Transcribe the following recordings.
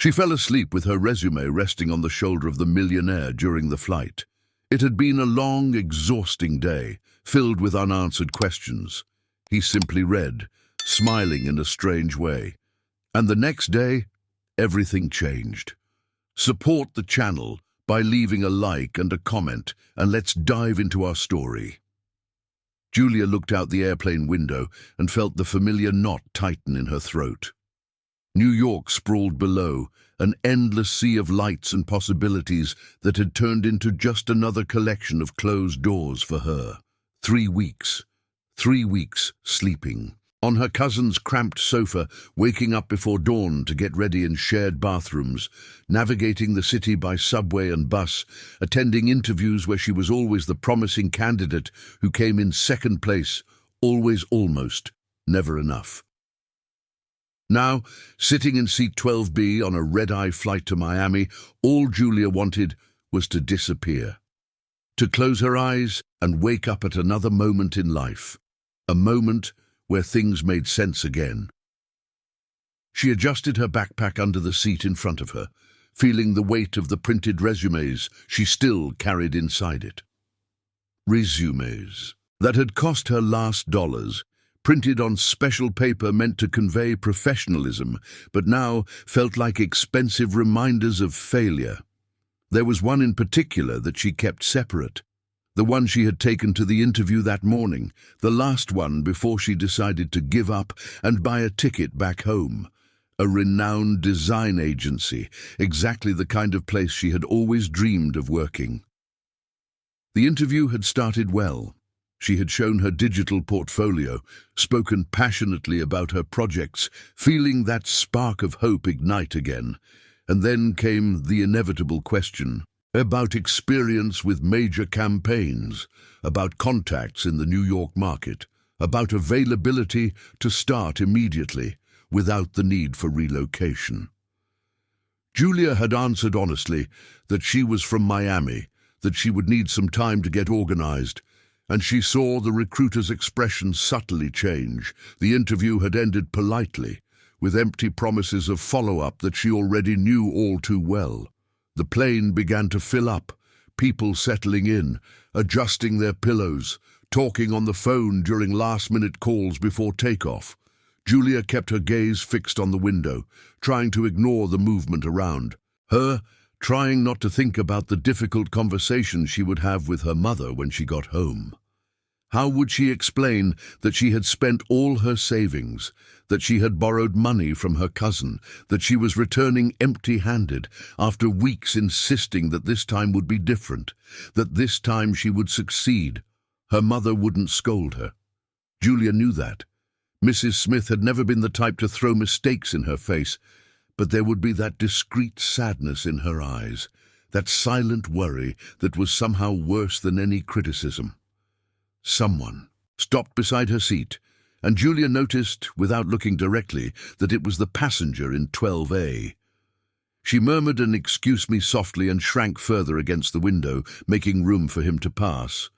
She fell asleep with her resume resting on the shoulder of the millionaire during the flight. It had been a long, exhausting day, filled with unanswered questions. He simply read, smiling in a strange way. And the next day, everything changed. Support the channel by leaving a like and a comment, and let's dive into our story. Julia looked out the airplane window and felt the familiar knot tighten in her throat. New York sprawled below, an endless sea of lights and possibilities that had turned into just another collection of closed doors for her. 3 weeks. 3 weeks sleeping. On her cousin's cramped sofa, waking up before dawn to get ready in shared bathrooms, navigating the city by subway and bus, attending interviews where she was always the promising candidate who came in second place, always almost, never enough. Now, sitting in seat 12B on a red-eye flight to Miami, all Julia wanted was to disappear. To close her eyes and wake up at another moment in life. A moment where things made sense again. She adjusted her backpack under the seat in front of her, feeling the weight of the printed resumes she still carried inside it. Resumes that had cost her last dollars, printed on special paper meant to convey professionalism, but now felt like expensive reminders of failure. There was one in particular that she kept separate, the one she had taken to the interview that morning, the last one before she decided to give up and buy a ticket back home. A renowned design agency, exactly the kind of place she had always dreamed of working. The interview had started well. She had shown her digital portfolio, spoken passionately about her projects, feeling that spark of hope ignite again. And then came the inevitable question about experience with major campaigns, about contacts in the New York market, about availability to start immediately without the need for relocation. Julia had answered honestly that she was from Miami, that she would need some time to get organized, and she saw the recruiter's expression subtly change. The interview had ended politely, with empty promises of follow-up that she already knew all too well. The plane began to fill up, people settling in, adjusting their pillows, talking on the phone during last-minute calls before takeoff. Julia kept her gaze fixed on the window, trying to ignore the movement around her, trying not to think about the difficult conversation she would have with her mother when she got home. How would she explain that she had spent all her savings, that she had borrowed money from her cousin, that she was returning empty-handed after weeks insisting that this time would be different, that this time she would succeed? Her mother wouldn't scold her. Julia knew that. Mrs. Smith had never been the type to throw mistakes in her face, but there would be that discreet sadness in her eyes, that silent worry that was somehow worse than any criticism. Someone stopped beside her seat, and Julia noticed, without looking directly, that it was the passenger in 12A. She murmured an "excuse me" softly and shrank further against the window, making room for him to pass.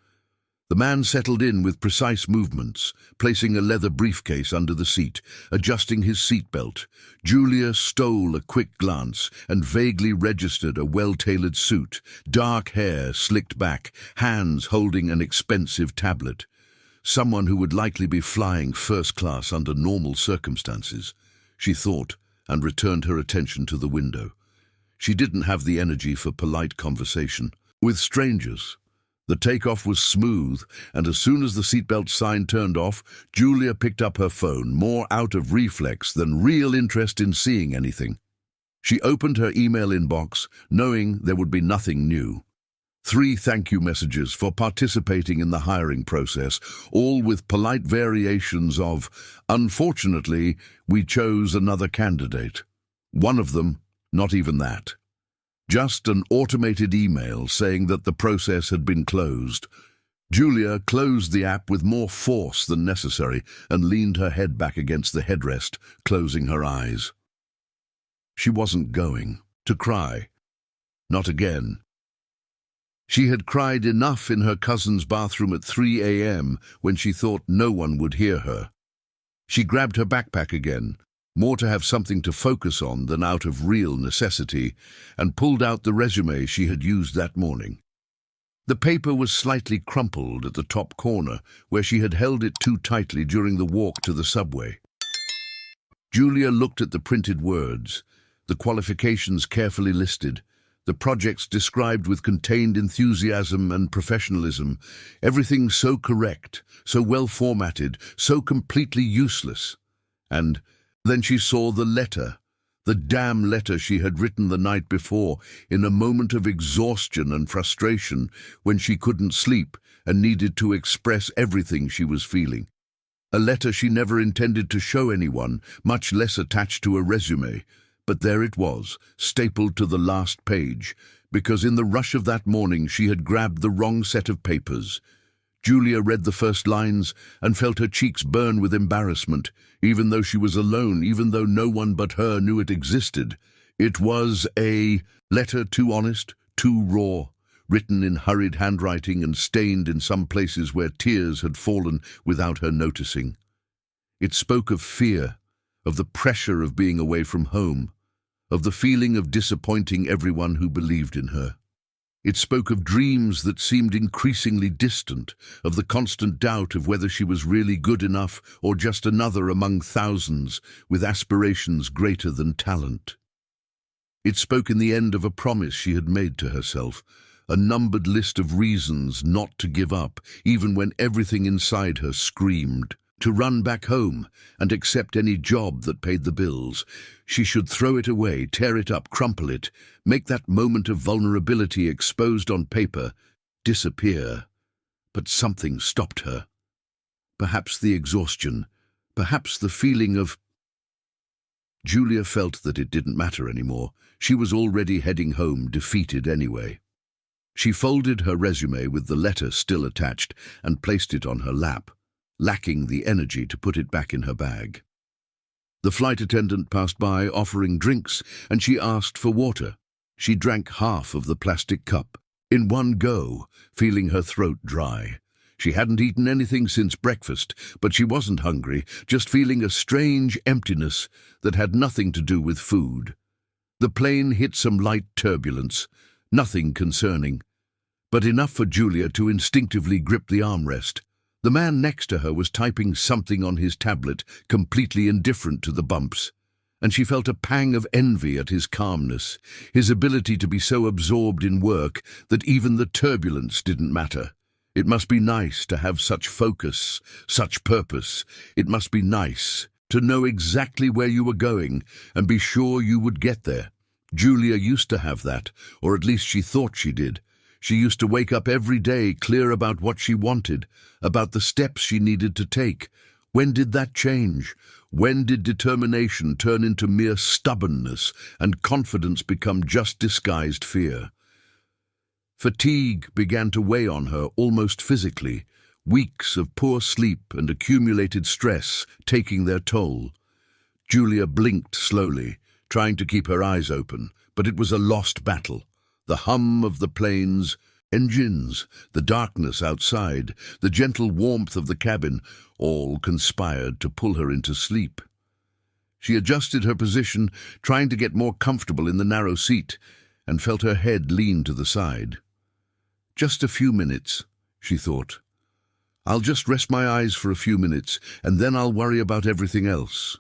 The man settled in with precise movements, placing a leather briefcase under the seat, adjusting his seatbelt. Julia stole a quick glance and vaguely registered a well-tailored suit, dark hair slicked back, hands holding an expensive tablet. Someone who would likely be flying first class under normal circumstances, she thought, and returned her attention to the window. She didn't have the energy for polite conversation with strangers. The takeoff was smooth, and as soon as the seatbelt sign turned off, Julia picked up her phone, more out of reflex than real interest in seeing anything. She opened her email inbox, knowing there would be nothing new. 3 thank you messages for participating in the hiring process, all with polite variations of, "Unfortunately, we chose another candidate." One of them, not even that. Just an automated email saying that the process had been closed. Julia closed the app with more force than necessary and leaned her head back against the headrest, closing her eyes. She wasn't going to cry. Not again. She had cried enough in her cousin's bathroom at 3 a.m. when she thought no one would hear her. She grabbed her backpack again, more to have something to focus on than out of real necessity, and pulled out the resume she had used that morning. The paper was slightly crumpled at the top corner, where she had held it too tightly during the walk to the subway. Julia looked at the printed words, the qualifications carefully listed, the projects described with contained enthusiasm and professionalism, everything so correct, so well formatted, so completely useless. And then she saw the letter, the damn letter she had written the night before, in a moment of exhaustion and frustration, when she couldn't sleep and needed to express everything she was feeling. A letter she never intended to show anyone, much less attached to a resume. But there it was, stapled to the last page, because in the rush of that morning she had grabbed the wrong set of papers. Julia read the first lines and felt her cheeks burn with embarrassment, even though she was alone, even though no one but her knew it existed. It was a letter too honest, too raw, written in hurried handwriting and stained in some places where tears had fallen without her noticing. It spoke of fear, of the pressure of being away from home, of the feeling of disappointing everyone who believed in her. It spoke of dreams that seemed increasingly distant, of the constant doubt of whether she was really good enough or just another among thousands with aspirations greater than talent. It spoke in the end of a promise she had made to herself, a numbered list of reasons not to give up, even when everything inside her screamed. To run back home and accept any job that paid the bills. She should throw it away, tear it up, crumple it, make that moment of vulnerability exposed on paper disappear. But something stopped her. Perhaps the exhaustion, perhaps the feeling of... Julia felt that it didn't matter anymore. She was already heading home, defeated anyway. She folded her resume with the letter still attached and placed it on her lap, lacking the energy to put it back in her bag. The flight attendant passed by offering drinks, and she asked for water. She drank half of the plastic cup, in one go, feeling her throat dry. She hadn't eaten anything since breakfast, but she wasn't hungry, just feeling a strange emptiness that had nothing to do with food. The plane hit some light turbulence, nothing concerning, but enough for Julia to instinctively grip the armrest. The man next to her was typing something on his tablet, completely indifferent to the bumps, and she felt a pang of envy at his calmness, his ability to be so absorbed in work that even the turbulence didn't matter. It must be nice to have such focus, such purpose. It must be nice to know exactly where you were going and be sure you would get there. Julia used to have that, or at least she thought she did. She used to wake up every day clear about what she wanted, about the steps she needed to take. When did that change? When did determination turn into mere stubbornness and confidence become just disguised fear? Fatigue began to weigh on her almost physically, weeks of poor sleep and accumulated stress taking their toll. Julia blinked slowly, trying to keep her eyes open, but it was a lost battle. The hum of the plane's engines, the darkness outside, the gentle warmth of the cabin, all conspired to pull her into sleep. She adjusted her position, trying to get more comfortable in the narrow seat, and felt her head lean to the side. Just a few minutes, she thought. I'll just rest my eyes for a few minutes, and then I'll worry about everything else.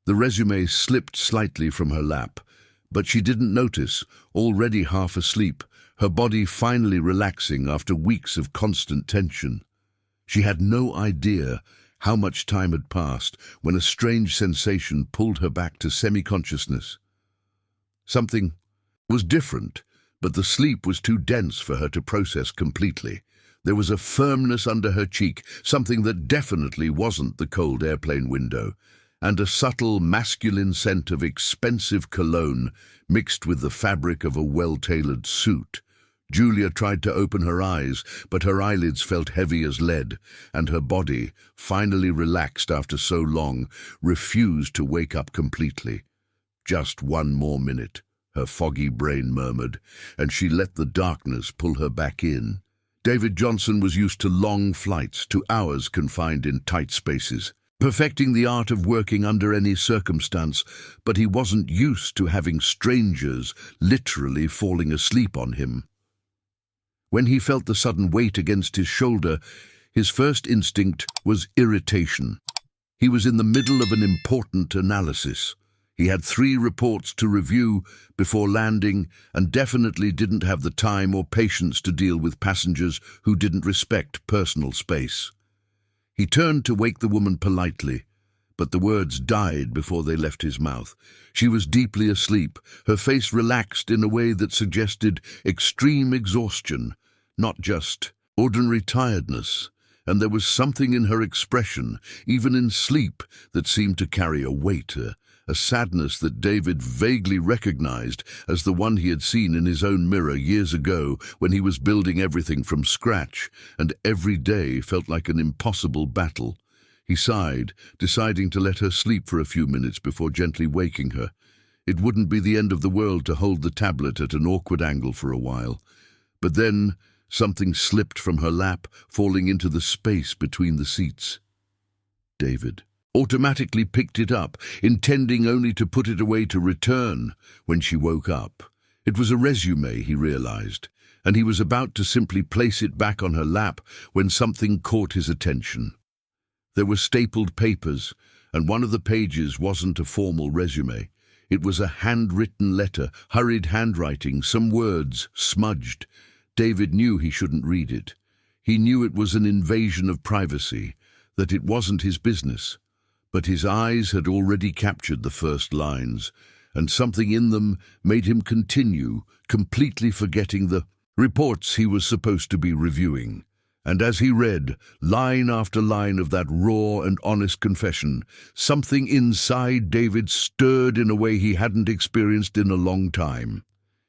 The resume slipped slightly from her lap, but she didn't notice, already half asleep, her body finally relaxing after weeks of constant tension. She had no idea how much time had passed when a strange sensation pulled her back to semi-consciousness. Something was different, but the sleep was too dense for her to process completely. There was a firmness under her cheek, something that definitely wasn't the cold airplane window, and a subtle masculine scent of expensive cologne mixed with the fabric of a well-tailored suit. Julia tried to open her eyes, but her eyelids felt heavy as lead, and her body, finally relaxed after so long, refused to wake up completely. Just one more minute, her foggy brain murmured, and she let the darkness pull her back in. David Johnson was used to long flights, to hours confined in tight spaces. perfecting the art of working under any circumstance, but he wasn't used to having strangers literally falling asleep on him. When he felt the sudden weight against his shoulder, his first instinct was irritation. He was in the middle of an important analysis. He had 3 reports to review before landing and definitely didn't have the time or patience to deal with passengers who didn't respect personal space. He turned to wake the woman politely, but the words died before they left his mouth. She was deeply asleep, her face relaxed in a way that suggested extreme exhaustion, not just ordinary tiredness, and there was something in her expression, even in sleep, that seemed to carry a weight, a sadness that David vaguely recognized as the one he had seen in his own mirror years ago when he was building everything from scratch, and every day felt like an impossible battle. He sighed, deciding to let her sleep for a few minutes before gently waking her. It wouldn't be the end of the world to hold the tablet at an awkward angle for a while. But then something slipped from her lap, falling into the space between the seats. David automatically picked it up, intending only to put it away to return when she woke up. It was a resume, he realized, and he was about to simply place it back on her lap when something caught his attention. There were stapled papers, and one of the pages wasn't a formal resume. It was a handwritten letter, hurried handwriting, some words smudged. David knew he shouldn't read it. He knew it was an invasion of privacy, that it wasn't his business. But his eyes had already captured the first lines, and something in them made him continue, completely forgetting the reports he was supposed to be reviewing. And as he read line after line of that raw and honest confession, something inside David stirred in a way he hadn't experienced in a long time.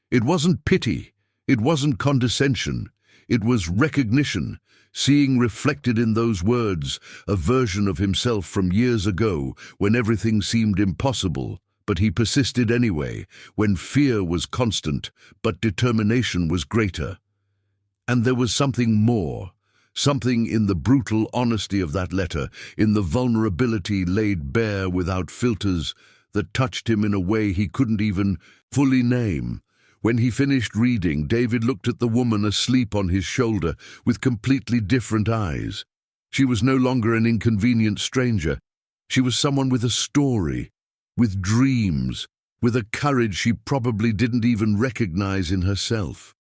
It wasn't pity, it wasn't condescension, it was recognition, seeing reflected in those words a version of himself from years ago when everything seemed impossible, but he persisted anyway, when fear was constant, but determination was greater. And there was something more. Something in the brutal honesty of that letter, in the vulnerability laid bare without filters, that touched him in a way he couldn't even fully name. When he finished reading, David looked at the woman asleep on his shoulder with completely different eyes. She was no longer an inconvenient stranger. She was someone with a story, with dreams, with a courage she probably didn't even recognize in herself.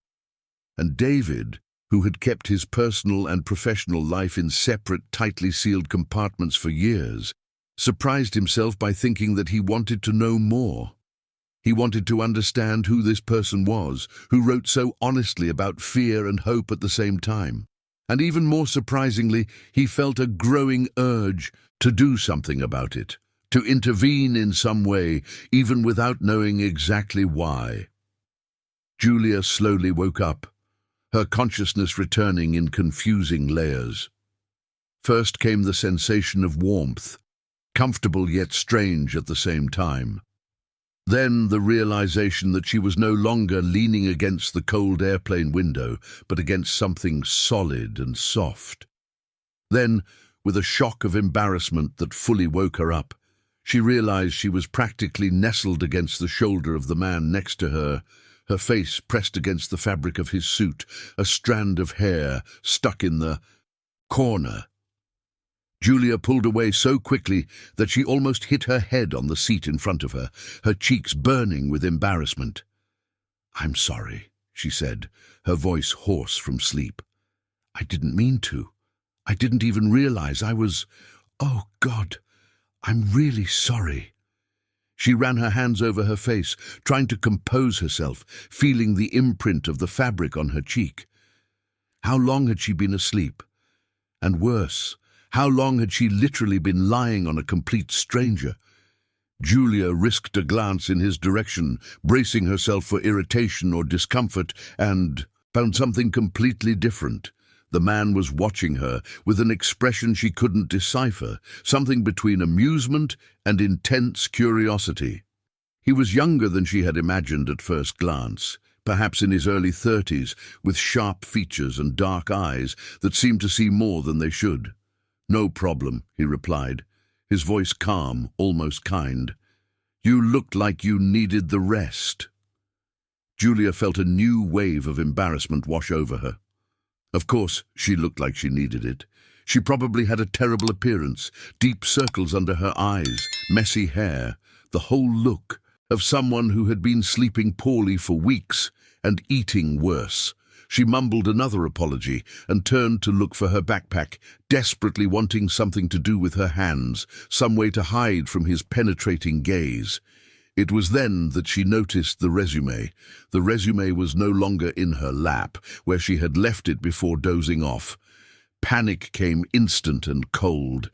And David, who had kept his personal and professional life in separate, tightly sealed compartments for years, surprised himself by thinking that he wanted to know more. He wanted to understand who this person was, who wrote so honestly about fear and hope at the same time. And even more surprisingly, he felt a growing urge to do something about it, to intervene in some way, even without knowing exactly why. Julia slowly woke up, her consciousness returning in confusing layers. First came the sensation of warmth, comfortable yet strange at the same time. Then the realization that she was no longer leaning against the cold airplane window, but against something solid and soft. Then, with a shock of embarrassment that fully woke her up, she realized she was practically nestled against the shoulder of the man next to her, her face pressed against the fabric of his suit, a strand of hair stuck in the corner. Julia pulled away so quickly that she almost hit her head on the seat in front of her, her cheeks burning with embarrassment. "I'm sorry," she said, her voice hoarse from sleep. "I didn't mean to. I didn't even realize I was... Oh, God, I'm really sorry." She ran her hands over her face, trying to compose herself, feeling the imprint of the fabric on her cheek. How long had she been asleep? And worse, how long had she literally been lying on a complete stranger? Julia risked a glance in his direction, bracing herself for irritation or discomfort, and found something completely different. The man was watching her with an expression she couldn't decipher, something between amusement and intense curiosity. He was younger than she had imagined at first glance, perhaps in his early 30s, with sharp features and dark eyes that seemed to see more than they should. "No problem," he replied, his voice calm, almost kind. "You looked like you needed the rest." Julia felt a new wave of embarrassment wash over her. Of course, she looked like she needed it. She probably had a terrible appearance, deep circles under her eyes, messy hair, the whole look of someone who had been sleeping poorly for weeks and eating worse. She mumbled another apology and turned to look for her backpack, desperately wanting something to do with her hands, some way to hide from his penetrating gaze. It was then that she noticed the resume. The resume was no longer in her lap, where she had left it before dozing off. Panic came instant and cold.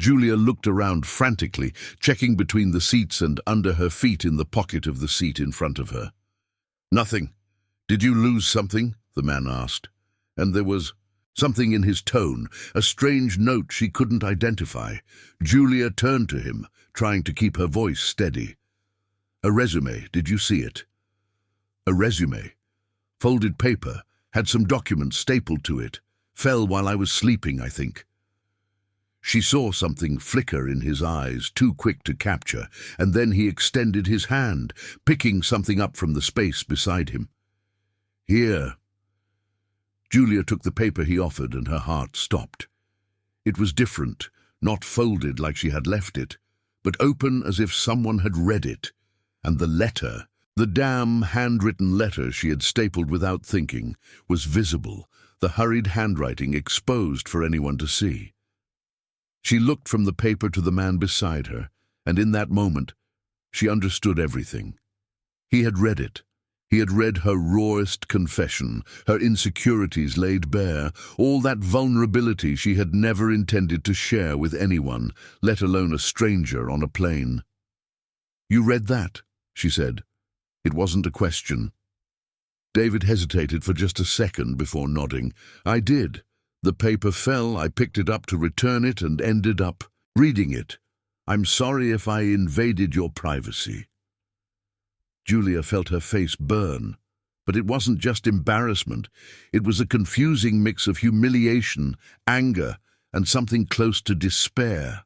Julia looked around frantically, checking between the seats and under her feet in the pocket of the seat in front of her. "Nothing. Did you lose something?" the man asked. And there was something in his tone, a strange note she couldn't identify. Julia turned to him, trying to keep her voice steady. "A resume, did you see it?" "A resume. Folded paper, had some documents stapled to it. Fell while I was sleeping, I think." She saw something flicker in his eyes, too quick to capture, and then he extended his hand, picking something up from the space beside him. "Here." Julia took the paper he offered and her heart stopped. It was different, not folded like she had left it, but open as if someone had read it. And the letter, the damn handwritten letter she had stapled without thinking, was visible, the hurried handwriting exposed for anyone to see. She looked from the paper to the man beside her, and in that moment, she understood everything. He had read it. He had read her rawest confession, her insecurities laid bare, all that vulnerability she had never intended to share with anyone, let alone a stranger on a plane. "You read that?" she said. It wasn't a question. David hesitated for just a second before nodding. "I did. The paper fell, I picked it up to return it and ended up reading it. I'm sorry if I invaded your privacy." Julia felt her face burn, but it wasn't just embarrassment. It was a confusing mix of humiliation, anger, and something close to despair.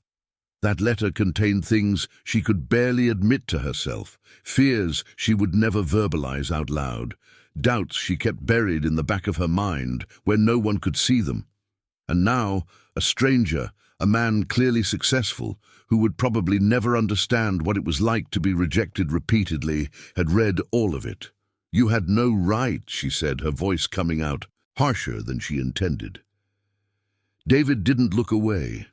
That letter contained things she could barely admit to herself, fears she would never verbalize out loud, doubts she kept buried in the back of her mind where no one could see them. And now, a stranger, a man clearly successful, who would probably never understand what it was like to be rejected repeatedly, had read all of it. "You had no right," she said, her voice coming out, harsher than she intended. David didn't look away,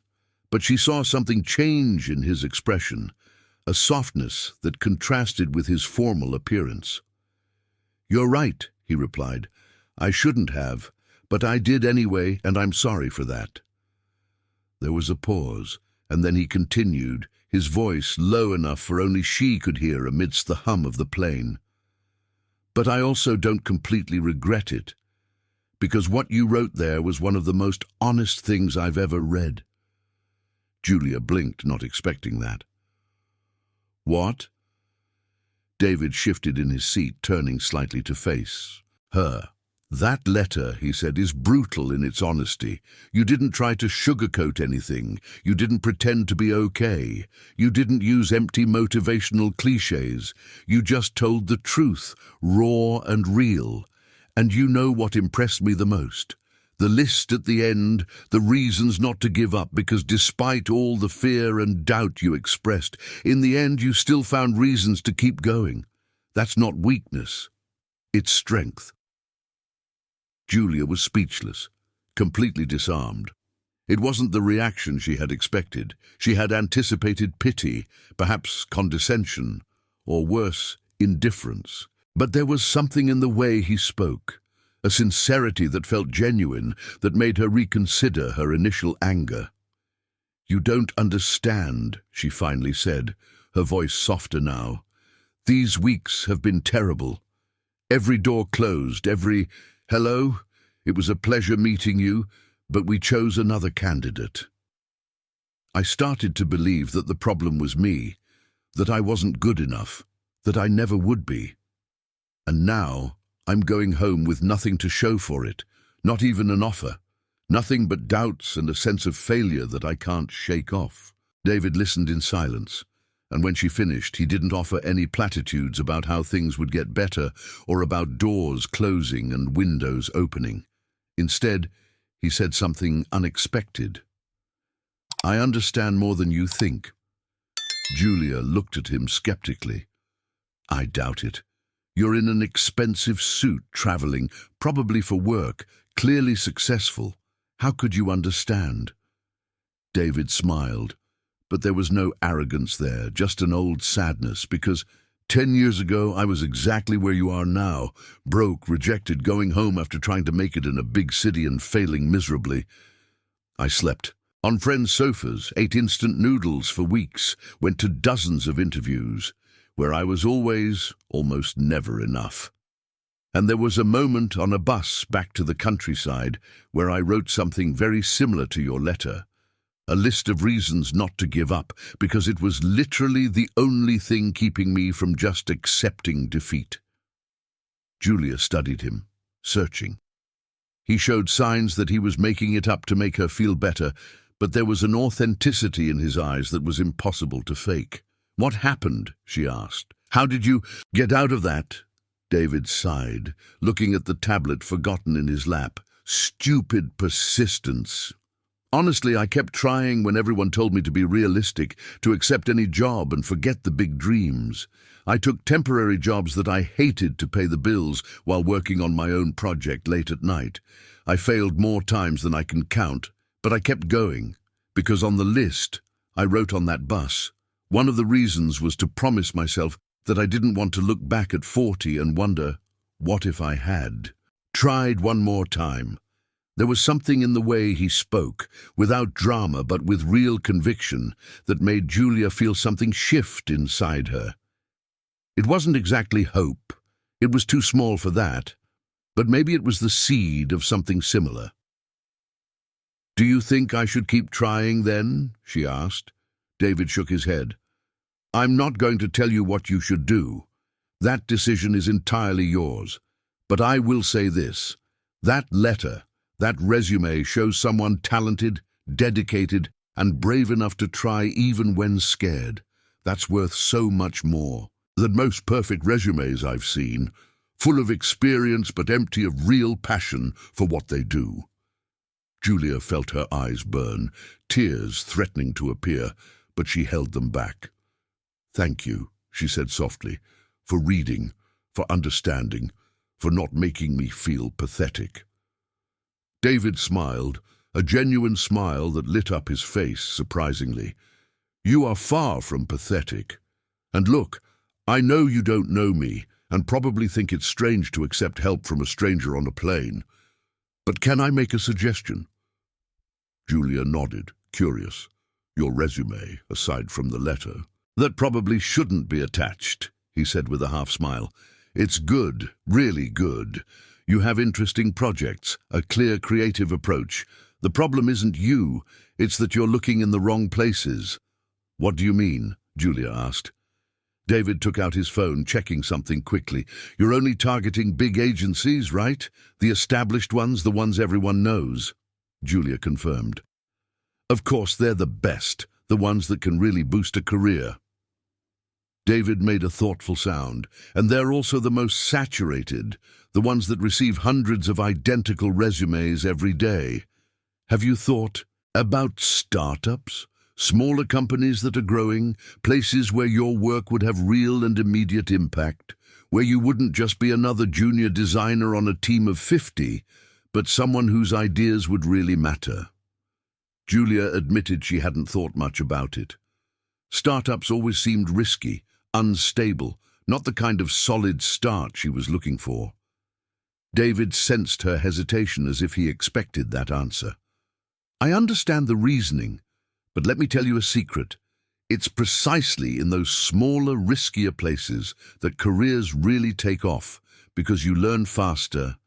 but she saw something change in his expression, a softness that contrasted with his formal appearance. "You're right," he replied. "I shouldn't have, but I did anyway, and I'm sorry for that." There was a pause, and then he continued, his voice low enough for only she could hear amidst the hum of the plane. "But I also don't completely regret it, because what you wrote there was one of the most honest things I've ever read." Julia blinked, not expecting that. "What?" David shifted in his seat, turning slightly to face her. "That letter," he said, "is brutal in its honesty. You didn't try to sugarcoat anything. You didn't pretend to be okay. You didn't use empty motivational cliches. You just told the truth, raw and real. And you know what impressed me the most? The list at the end, the reasons not to give up, because despite all the fear and doubt you expressed, in the end you still found reasons to keep going. That's not weakness. It's strength." Julia was speechless, completely disarmed. It wasn't the reaction she had expected. She had anticipated pity, perhaps condescension, or worse, indifference. But there was something in the way he spoke, a sincerity that felt genuine, that made her reconsider her initial anger. "You don't understand," she finally said, her voice softer now. "These weeks have been terrible. Every door closed, every hello. It was a pleasure meeting you, but we chose another candidate. I started to believe that the problem was me, that I wasn't good enough, that I never would be. And now I'm going home with nothing to show for it, not even an offer, nothing but doubts and a sense of failure that I can't shake off." David listened in silence, and when she finished, he didn't offer any platitudes about how things would get better or about doors closing and windows opening. Instead, he said something unexpected. "I understand more than you think." Julia looked at him skeptically. "I doubt it. You're in an expensive suit, traveling, probably for work, clearly successful. How could you understand?" David smiled, but there was no arrogance there, just an old sadness, because 10 years ago I was exactly where you are now, broke, rejected, going home after trying to make it in a big city and failing miserably. I slept on friends' sofas, ate instant noodles for weeks, went to dozens of interviews, where I was always, almost never enough. And there was a moment on a bus back to the countryside where I wrote something very similar to your letter, a list of reasons not to give up, because it was literally the only thing keeping me from just accepting defeat. Julia studied him, searching. He showed signs that he was making it up to make her feel better, but there was an authenticity in his eyes that was impossible to fake. "What happened?" she asked. "How did you get out of that?" David sighed, looking at the tablet forgotten in his lap. "Stupid persistence. Honestly, I kept trying when everyone told me to be realistic, to accept any job and forget the big dreams. I took temporary jobs that I hated to pay the bills while working on my own project late at night. I failed more times than I can count, but I kept going, because on the list I wrote on that bus, one of the reasons was to promise myself that I didn't want to look back at 40 and wonder, what if I had tried one more time?" There was something in the way he spoke, without drama but with real conviction, that made Julia feel something shift inside her. It wasn't exactly hope. It was too small for that. But maybe it was the seed of something similar. "Do you think I should keep trying then?" she asked. David shook his head. "I'm not going to tell you what you should do. That decision is entirely yours. But I will say this. That letter, that resume shows someone talented, dedicated, and brave enough to try even when scared. That's worth so much more than most perfect resumes I've seen, full of experience but empty of real passion for what they do." Julia felt her eyes burn, tears threatening to appear, but she held them back. "Thank you," she said softly, "for reading, for understanding, for not making me feel pathetic." David smiled, a genuine smile that lit up his face surprisingly. "You are far from pathetic. And look, I know you don't know me and probably think it's strange to accept help from a stranger on a plane. But can I make a suggestion?" Julia nodded, curious. "Your resume, aside from the letter." "That probably shouldn't be attached," he said with a half-smile. "It's good, really good. You have interesting projects, a clear creative approach. The problem isn't you, it's that you're looking in the wrong places." "What do you mean?" Julia asked. David took out his phone, checking something quickly. "You're only targeting big agencies, right? The established ones, the ones everyone knows." Julia confirmed. "Of course, they're the best, the ones that can really boost a career." David made a thoughtful sound. "And they're also the most saturated, the ones that receive hundreds of identical resumes every day. Have you thought about startups? Smaller companies that are growing, places where your work would have real and immediate impact, where you wouldn't just be another junior designer on a team of 50, but someone whose ideas would really matter." Julia admitted she hadn't thought much about it. Startups always seemed risky, unstable, not the kind of solid start she was looking for. David sensed her hesitation as if he expected that answer. "I understand the reasoning, but let me tell you a secret. It's precisely in those smaller, riskier places that careers really take off, because you learn faster,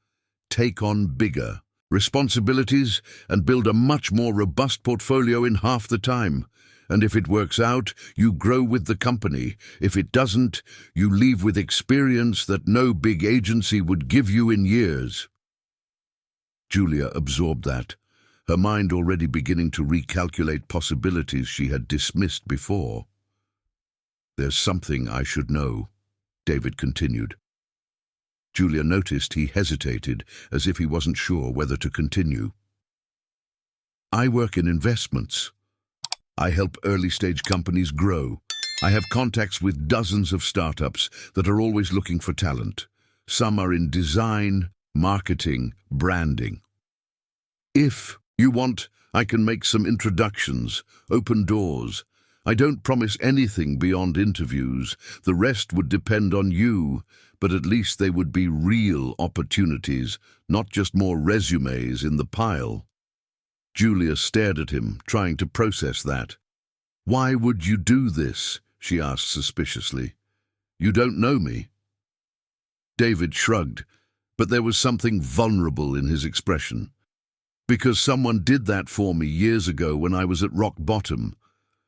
take on bigger responsibilities, and build a much more robust portfolio in half the time. And if it works out, you grow with the company. If it doesn't, you leave with experience that no big agency would give you in years." Julia absorbed that, her mind already beginning to recalculate possibilities she had dismissed before. "There's something I should know," David continued. Julia noticed he hesitated, as if he wasn't sure whether to continue. "I work in investments. I help early-stage companies grow. I have contacts with dozens of startups that are always looking for talent. Some are in design, marketing, branding. If you want, I can make some introductions, open doors. I don't promise anything beyond interviews. The rest would depend on you, but at least they would be real opportunities, not just more resumes in the pile." Julia stared at him, trying to process that. "Why would you do this?" she asked suspiciously. "You don't know me." David shrugged, but there was something vulnerable in his expression. "Because someone did that for me years ago when I was at rock bottom.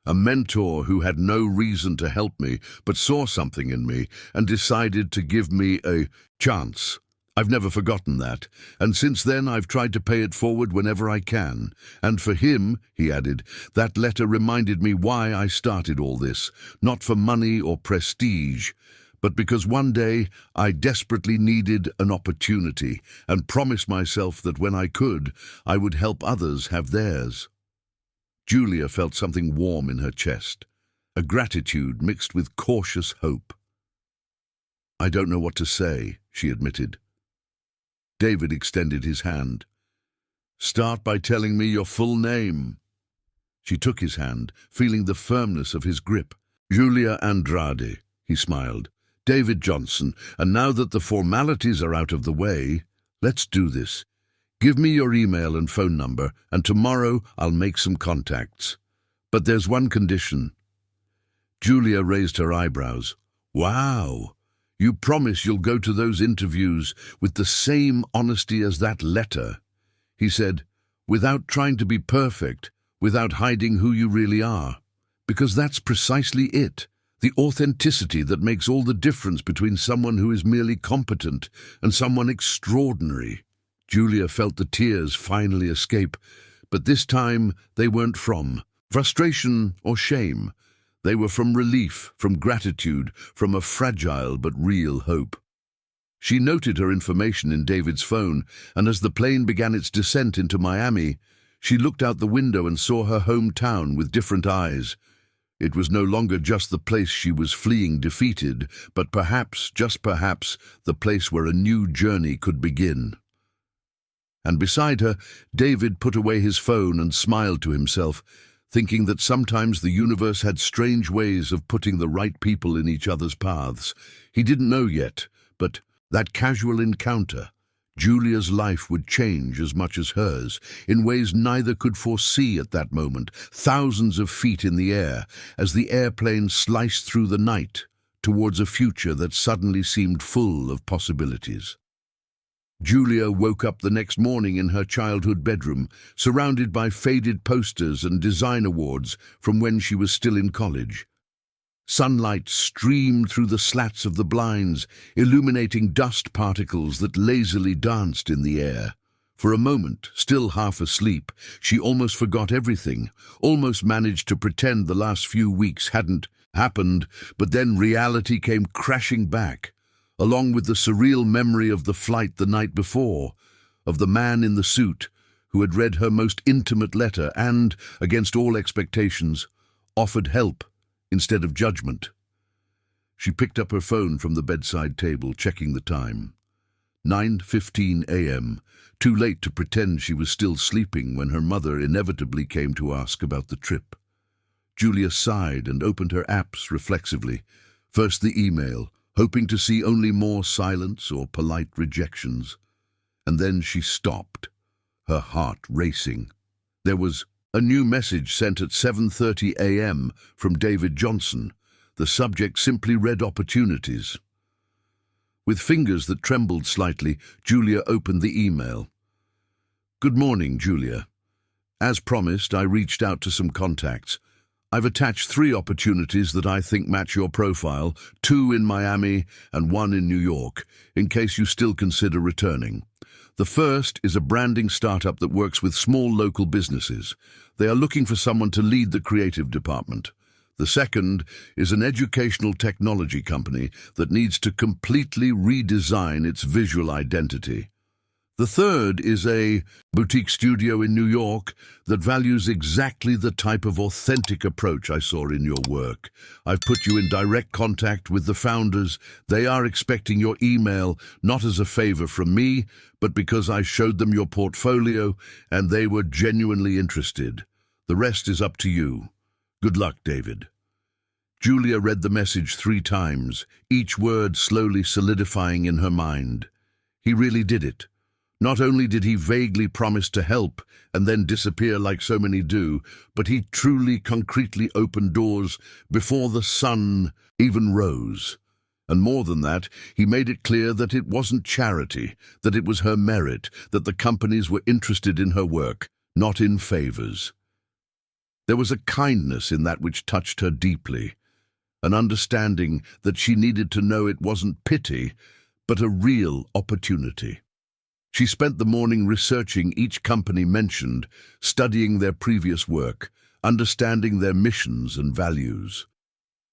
A mentor who had no reason to help me, but saw something in me and decided to give me a chance. I've never forgotten that, and since then I've tried to pay it forward whenever I can. And for him," he added, "that letter reminded me why I started all this, not for money or prestige, but because one day I desperately needed an opportunity and promised myself that when I could, I would help others have theirs." Julia felt something warm in her chest, a gratitude mixed with cautious hope. "I don't know what to say," she admitted. David extended his hand. "Start by telling me your full name." She took his hand, feeling the firmness of his grip. "Julia Andrade," he smiled. "David Johnson, and now that the formalities are out of the way, let's do this. Give me your email and phone number, and tomorrow I'll make some contacts. But there's one condition." Julia raised her eyebrows. "Wow! You promise you'll go to those interviews with the same honesty as that letter," he said, "without trying to be perfect, without hiding who you really are. Because that's precisely it, the authenticity that makes all the difference between someone who is merely competent and someone extraordinary." Julia felt the tears finally escape, but this time they weren't from frustration or shame. They were from relief, from gratitude, from a fragile but real hope. She noted her information in David's phone, and as the plane began its descent into Miami, she looked out the window and saw her hometown with different eyes. It was no longer just the place she was fleeing defeated, but perhaps, just perhaps, the place where a new journey could begin. And beside her, David put away his phone and smiled to himself, thinking that sometimes the universe had strange ways of putting the right people in each other's paths. He didn't know yet, but that casual encounter, Julia's life would change as much as hers, in ways neither could foresee at that moment, thousands of feet in the air, as the airplane sliced through the night towards a future that suddenly seemed full of possibilities. Julia woke up the next morning in her childhood bedroom, surrounded by faded posters and design awards from when she was still in college. Sunlight streamed through the slats of the blinds, illuminating dust particles that lazily danced in the air. For a moment, still half asleep, she almost forgot everything, almost managed to pretend the last few weeks hadn't happened, but then reality came crashing back, along with the surreal memory of the flight the night before, of the man in the suit who had read her most intimate letter and, against all expectations, offered help instead of judgment. She picked up her phone from the bedside table, checking the time. 9:15 a.m., too late to pretend she was still sleeping when her mother inevitably came to ask about the trip. Julia sighed and opened her apps reflexively. First the email, hoping to see only more silence or polite rejections. And then she stopped, her heart racing. There was a new message sent at 7:30 a.m. from David Johnson. The subject simply read opportunities. With fingers that trembled slightly, Julia opened the email. "Good morning, Julia. As promised, I reached out to some contacts. I've attached 3 opportunities that I think match your profile, 2 in Miami and 1 in New York, in case you still consider returning. The first is a branding startup that works with small local businesses. They are looking for someone to lead the creative department. The second is an educational technology company that needs to completely redesign its visual identity. The third is a boutique studio in New York that values exactly the type of authentic approach I saw in your work. I've put you in direct contact with the founders. They are expecting your email, not as a favor from me, but because I showed them your portfolio and they were genuinely interested. The rest is up to you. Good luck, David. Julia read the message 3 times, each word slowly solidifying in her mind. He really did it. Not only did he vaguely promise to help and then disappear like so many do, but he truly, concretely opened doors before the sun even rose. And more than that, he made it clear that it wasn't charity, that it was her merit, that the companies were interested in her work, not in favors. There was a kindness in that which touched her deeply, an understanding that she needed to know it wasn't pity, but a real opportunity. She spent the morning researching each company mentioned, studying their previous work, understanding their missions and values.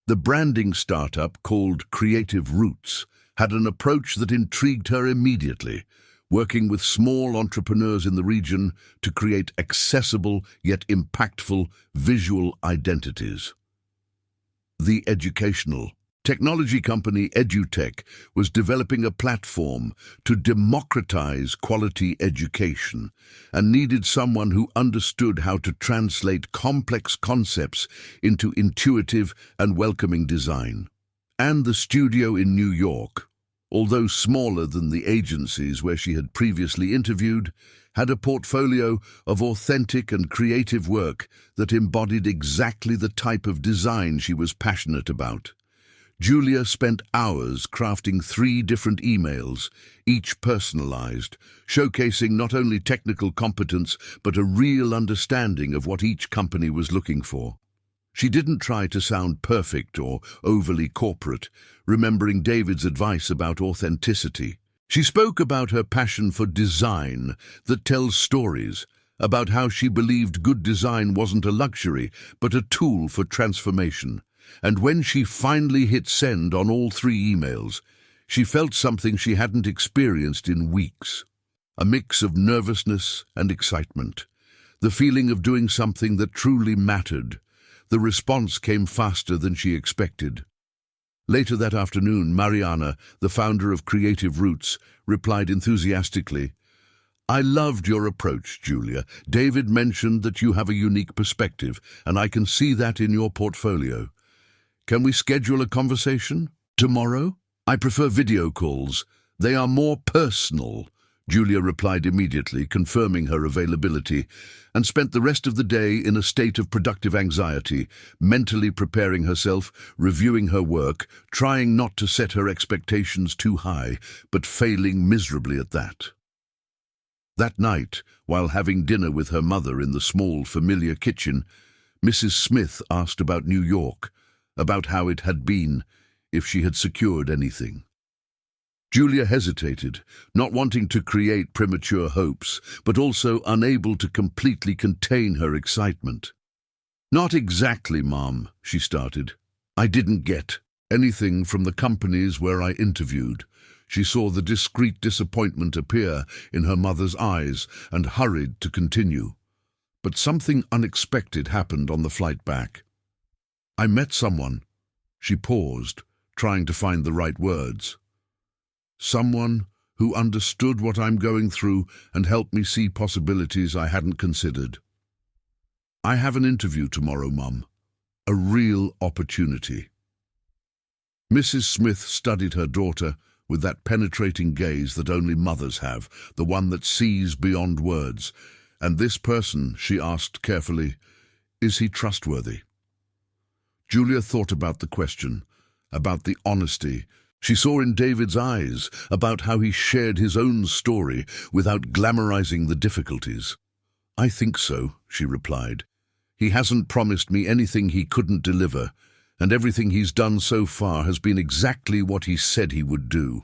The branding startup, called Creative Roots, had an approach that intrigued her immediately, working with small entrepreneurs in the region to create accessible yet impactful visual identities. The educational technology company EduTech was developing a platform to democratize quality education and needed someone who understood how to translate complex concepts into intuitive and welcoming design. And the studio in New York, although smaller than the agencies where she had previously interviewed, had a portfolio of authentic and creative work that embodied exactly the type of design she was passionate about. Julia spent hours crafting 3 different emails, each personalized, showcasing not only technical competence but a real understanding of what each company was looking for. She didn't try to sound perfect or overly corporate, remembering David's advice about authenticity. She spoke about her passion for design that tells stories, about how she believed good design wasn't a luxury but a tool for transformation. And when she finally hit send on all 3 emails, she felt something she hadn't experienced in weeks. A mix of nervousness and excitement. The feeling of doing something that truly mattered. The response came faster than she expected. Later that afternoon, Mariana, the founder of Creative Roots, replied enthusiastically, "I loved your approach, Julia. David mentioned that you have a unique perspective, and I can see that in your portfolio. Can we schedule a conversation? Tomorrow? I prefer video calls. They are more personal." Julia replied immediately, confirming her availability, and spent the rest of the day in a state of productive anxiety, mentally preparing herself, reviewing her work, trying not to set her expectations too high, but failing miserably at that. That night, while having dinner with her mother in the small, familiar kitchen, Mrs. Smith asked about New York, about how it had been, if she had secured anything. Julia hesitated, not wanting to create premature hopes, but also unable to completely contain her excitement. "Not exactly, Mom," she started. "I didn't get anything from the companies where I interviewed." She saw the discreet disappointment appear in her mother's eyes and hurried to continue. But something unexpected happened on the flight back. "I met someone." She paused, trying to find the right words. "Someone who understood what I'm going through and helped me see possibilities I hadn't considered. I have an interview tomorrow, Mum. A real opportunity." Mrs. Smith studied her daughter with that penetrating gaze that only mothers have, the one that sees beyond words. "And this person," she asked carefully, "is he trustworthy?" Julia thought about the question, about the honesty she saw in David's eyes, about how he shared his own story without glamorizing the difficulties. "I think so," she replied. "He hasn't promised me anything he couldn't deliver, and everything he's done so far has been exactly what he said he would do."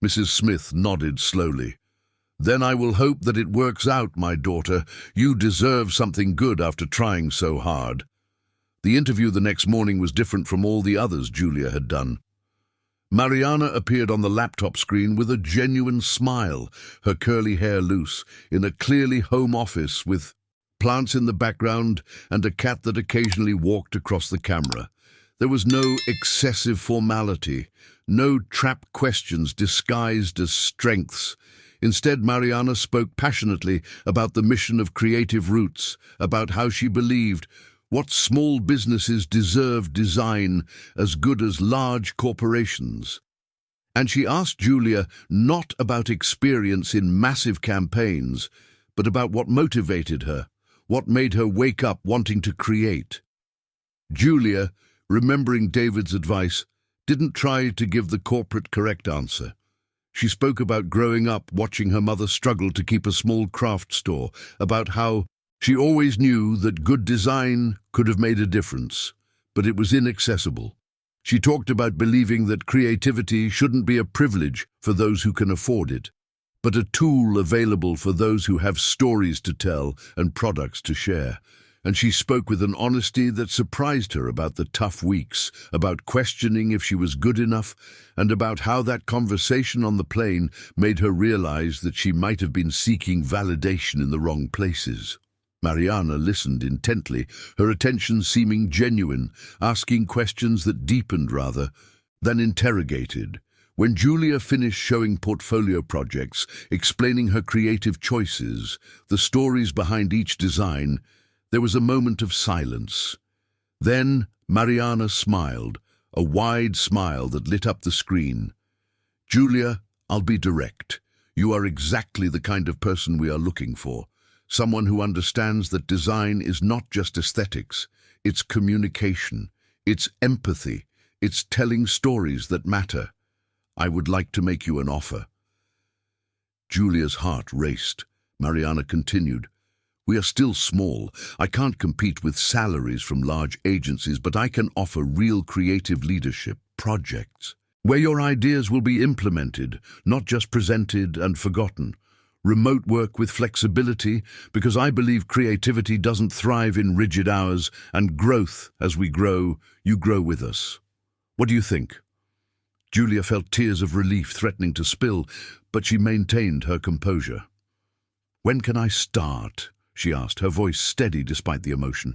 Mrs. Smith nodded slowly. "Then I will hope that it works out, my daughter. You deserve something good after trying so hard." The interview the next morning was different from all the others Julia had done. Mariana appeared on the laptop screen with a genuine smile, her curly hair loose, in a clearly home office with plants in the background and a cat that occasionally walked across the camera. There was no excessive formality, no trap questions disguised as strengths. Instead, Mariana spoke passionately about the mission of Creative Roots, about how she believed what small businesses deserve design as good as large corporations. And she asked Julia not about experience in massive campaigns, but about what motivated her, what made her wake up wanting to create. Julia, remembering David's advice, didn't try to give the corporate correct answer. She spoke about growing up watching her mother struggle to keep a small craft store, about how she always knew that good design could have made a difference, but it was inaccessible. She talked about believing that creativity shouldn't be a privilege for those who can afford it, but a tool available for those who have stories to tell and products to share. And she spoke with an honesty that surprised her about the tough weeks, about questioning if she was good enough, and about how that conversation on the plane made her realize that she might have been seeking validation in the wrong places. Mariana listened intently, her attention seeming genuine, asking questions that deepened rather than interrogated. When Julia finished showing portfolio projects, explaining her creative choices, the stories behind each design, there was a moment of silence. Then Mariana smiled, a wide smile that lit up the screen. "Julia, I'll be direct. You are exactly the kind of person we are looking for. Someone who understands that design is not just aesthetics, it's communication, it's empathy, it's telling stories that matter. I would like to make you an offer." Julia's heart raced. Mariana continued, "We are still small. I can't compete with salaries from large agencies, but I can offer real creative leadership, projects, where your ideas will be implemented, not just presented and forgotten. Remote work with flexibility, because I believe creativity doesn't thrive in rigid hours, and growth, as we grow, you grow with us. What do you think?" Julia felt tears of relief threatening to spill, but she maintained her composure. "When can I start?" she asked, her voice steady despite the emotion.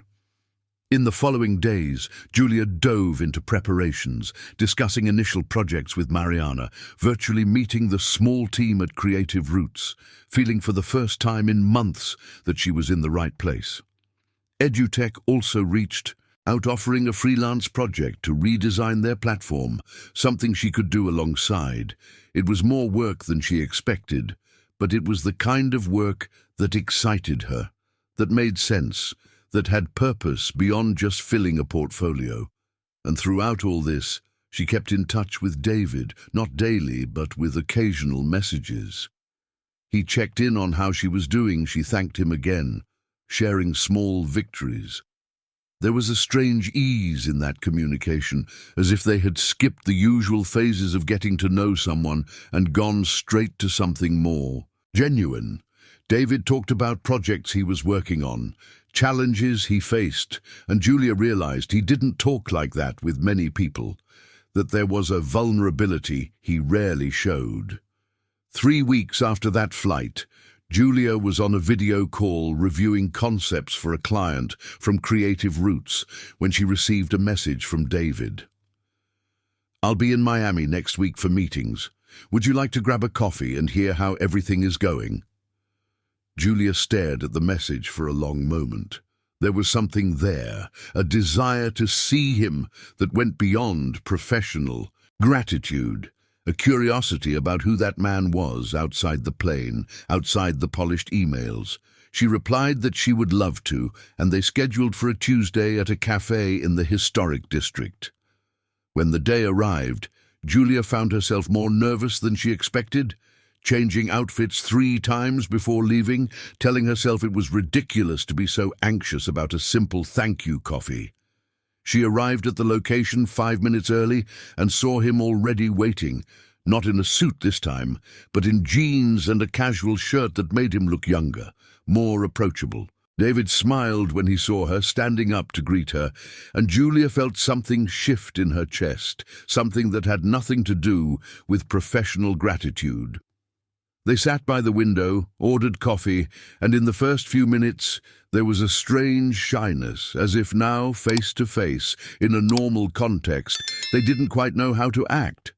In the following days, Julia dove into preparations, discussing initial projects with Mariana, virtually meeting the small team at Creative Roots, feeling for the first time in months that she was in the right place. EduTech also reached out, offering a freelance project to redesign their platform, something she could do alongside. It was more work than she expected, but it was the kind of work that excited her, that made sense, that had purpose beyond just filling a portfolio. And throughout all this, she kept in touch with David, not daily, but with occasional messages. He checked in on how she was doing. She thanked him again, sharing small victories. There was a strange ease in that communication, as if they had skipped the usual phases of getting to know someone and gone straight to something more genuine. David talked about projects he was working on, challenges he faced, and Julia realized he didn't talk like that with many people, that there was a vulnerability he rarely showed. 3 weeks after that flight, Julia was on a video call reviewing concepts for a client from Creative Roots when she received a message from David. "I'll be in Miami next week for meetings. Would you like to grab a coffee and hear how everything is going?" Julia stared at the message for a long moment. There was something there, a desire to see him that went beyond professional, gratitude, a curiosity about who that man was outside the plane, outside the polished emails. She replied that she would love to, and they scheduled for a Tuesday at a cafe in the historic district. When the day arrived, Julia found herself more nervous than she expected, changing outfits 3 times before leaving, telling herself it was ridiculous to be so anxious about a simple thank you coffee. She arrived at the location 5 minutes early and saw him already waiting, not in a suit this time, but in jeans and a casual shirt that made him look younger, more approachable. David smiled when he saw her standing up to greet her, and Julia felt something shift in her chest, something that had nothing to do with professional gratitude. They sat by the window, ordered coffee, and in the first few minutes there was a strange shyness, as if now, face to face, in a normal context, they didn't quite know how to act.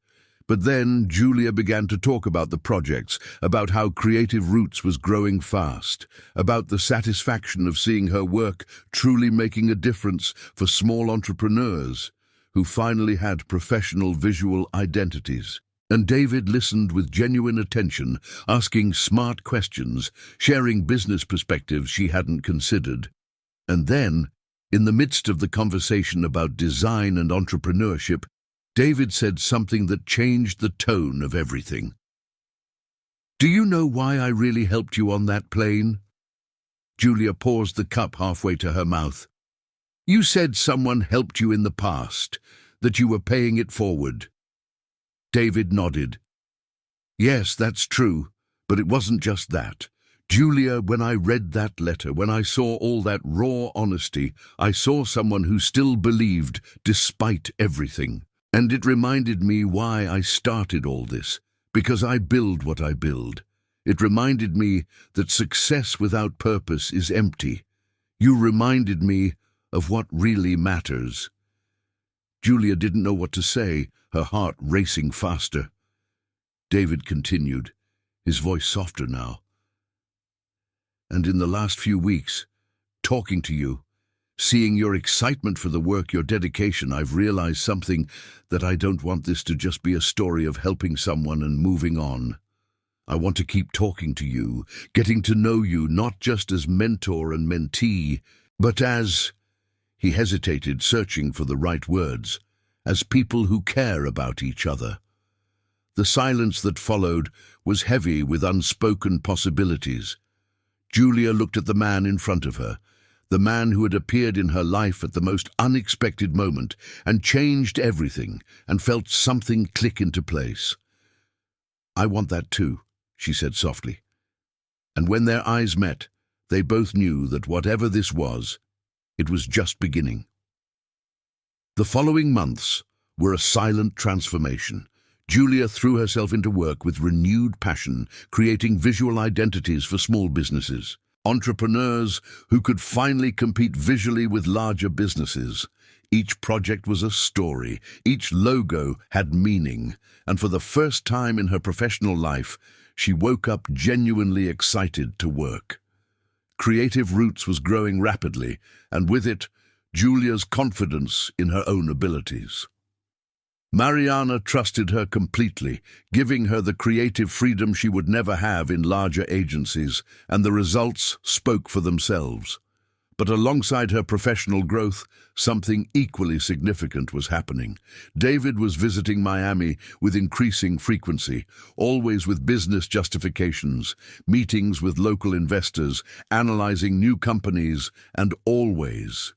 But then Julia began to talk about the projects, about how Creative Roots was growing fast, about the satisfaction of seeing her work truly making a difference for small entrepreneurs who finally had professional visual identities. And David listened with genuine attention, asking smart questions, sharing business perspectives she hadn't considered. And then, in the midst of the conversation about design and entrepreneurship, David said something that changed the tone of everything. "Do you know why I really helped you on that plane?" Julia paused the cup halfway to her mouth. "You said someone helped you in the past, that you were paying it forward." David nodded. "Yes, that's true, but it wasn't just that. Julia, when I read that letter, when I saw all that raw honesty, I saw someone who still believed despite everything. And it reminded me why I started all this, because I build what I build. It reminded me that success without purpose is empty. You reminded me of what really matters." Julia didn't know what to say, her heart racing faster. David continued, his voice softer now. "And in the last few weeks, talking to you, seeing your excitement for the work, your dedication, I've realized something, that I don't want this to just be a story of helping someone and moving on. I want to keep talking to you, getting to know you, not just as mentor and mentee, but as—" he hesitated, searching for the right words, "as people who care about each other." The silence that followed was heavy with unspoken possibilities. Julia looked at the man in front of her, the man who had appeared in her life at the most unexpected moment and changed everything, and felt something click into place. "I want that too," she said softly. And when their eyes met, they both knew that whatever this was, it was just beginning. The following months were a silent transformation. Julia threw herself into work with renewed passion, creating visual identities for small businesses. Entrepreneurs who could finally compete visually with larger businesses. Each project was a story, each logo had meaning, and for the first time in her professional life, she woke up genuinely excited to work. Creative Roots was growing rapidly, and with it, Julia's confidence in her own abilities. Mariana trusted her completely, giving her the creative freedom she would never have in larger agencies, and the results spoke for themselves. But alongside her professional growth, something equally significant was happening. David was visiting Miami with increasing frequency, always with business justifications, meetings with local investors, analyzing new companies, and always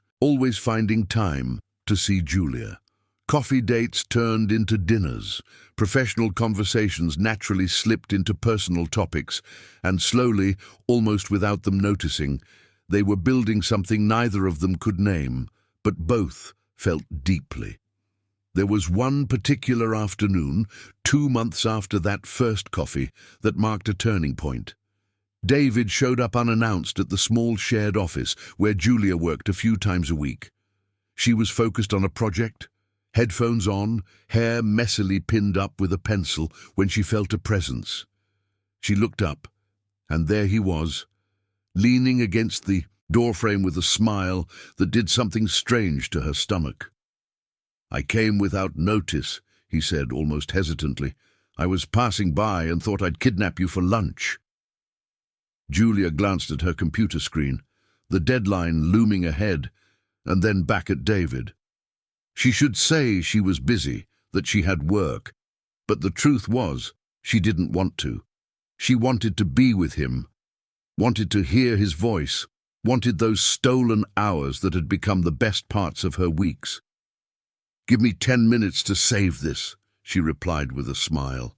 finding time to see Julia. Coffee dates turned into dinners, professional conversations naturally slipped into personal topics, and slowly, almost without them noticing, they were building something neither of them could name, but both felt deeply. There was one particular afternoon, 2 months after that first coffee, that marked a turning point. David showed up unannounced at the small shared office where Julia worked a few times a week. She was focused on a project, headphones on, hair messily pinned up with a pencil, when she felt a presence. She looked up, and there he was, leaning against the doorframe with a smile that did something strange to her stomach. "I came without notice," he said almost hesitantly. "I was passing by and thought I'd kidnap you for lunch." Julia glanced at her computer screen, the deadline looming ahead, and then back at David. She should say she was busy, that she had work, but the truth was, she didn't want to. She wanted to be with him, wanted to hear his voice, wanted those stolen hours that had become the best parts of her weeks. "Give me 10 minutes to save this," she replied with a smile.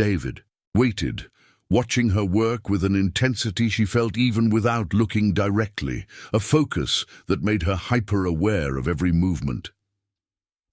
David waited, watching her work with an intensity she felt even without looking directly, a focus that made her hyper-aware of every movement.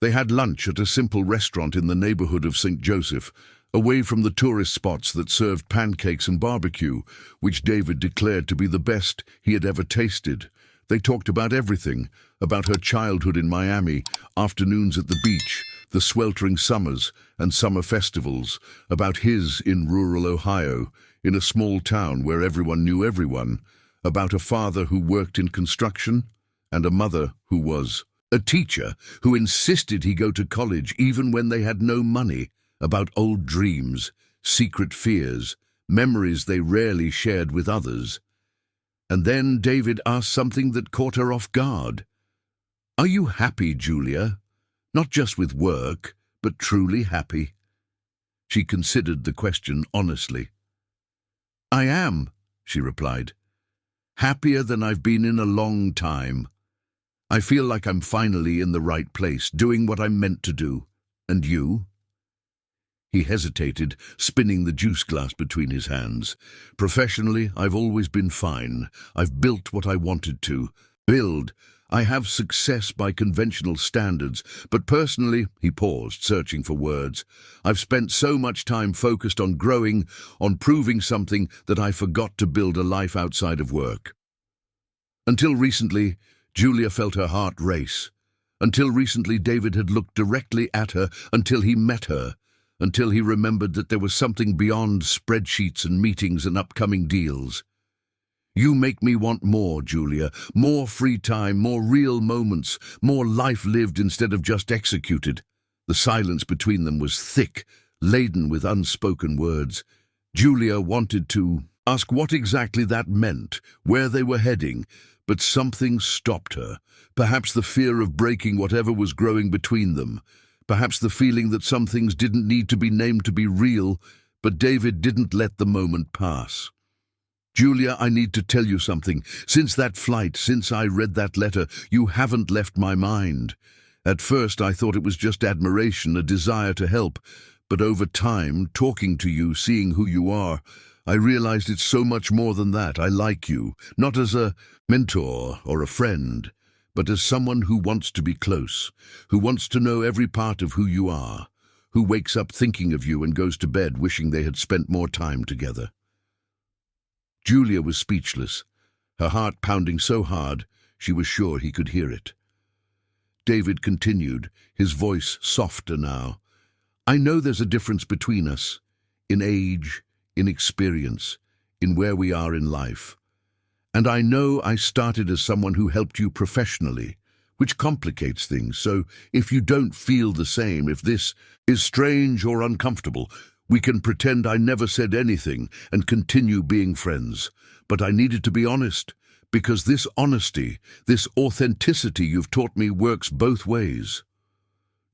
They had lunch at a simple restaurant in the neighborhood of St. Joseph, away from the tourist spots that served pancakes and barbecue, which David declared to be the best he had ever tasted. They talked about everything, about her childhood in Miami, afternoons at the beach, the sweltering summers and summer festivals, about his in rural Ohio, in a small town where everyone knew everyone, about a father who worked in construction and a mother who was a teacher who insisted he go to college even when they had no money, about old dreams, secret fears, memories they rarely shared with others. And then David asked something that caught her off guard. "Are you happy, Julia? Not just with work, but truly happy?" She considered the question honestly. "I am," she replied. "Happier than I've been in a long time. I feel like I'm finally in the right place, doing what I'm meant to do. And you?" He hesitated, spinning the juice glass between his hands. "Professionally, I've always been fine. I've built what I wanted to build. I have success by conventional standards, but personally," he paused, searching for words, "I've spent so much time focused on growing, on proving something, that I forgot to build a life outside of work." Until recently, Julia felt her heart race. Until recently, David had looked directly at her, until he met her, until he remembered that there was something beyond spreadsheets and meetings and upcoming deals. "You make me want more, Julia, more free time, more real moments, more life lived instead of just executed." The silence between them was thick, laden with unspoken words. Julia wanted to ask what exactly that meant, where they were heading, but something stopped her. Perhaps the fear of breaking whatever was growing between them. Perhaps the feeling that some things didn't need to be named to be real, but David didn't let the moment pass. "Julia, I need to tell you something. Since that flight, since I read that letter, you haven't left my mind. At first I thought it was just admiration, a desire to help, but over time, talking to you, seeing who you are, I realized it's so much more than that. I like you, not as a mentor or a friend, but as someone who wants to be close, who wants to know every part of who you are, who wakes up thinking of you and goes to bed wishing they had spent more time together." Julia was speechless, her heart pounding so hard she was sure he could hear it. David continued, his voice softer now. "I know there's a difference between us, in age, in experience, in where we are in life. And I know I started as someone who helped you professionally, which complicates things. So if you don't feel the same, if this is strange or uncomfortable, we can pretend I never said anything and continue being friends. But I needed to be honest, because this honesty, this authenticity you've taught me works both ways."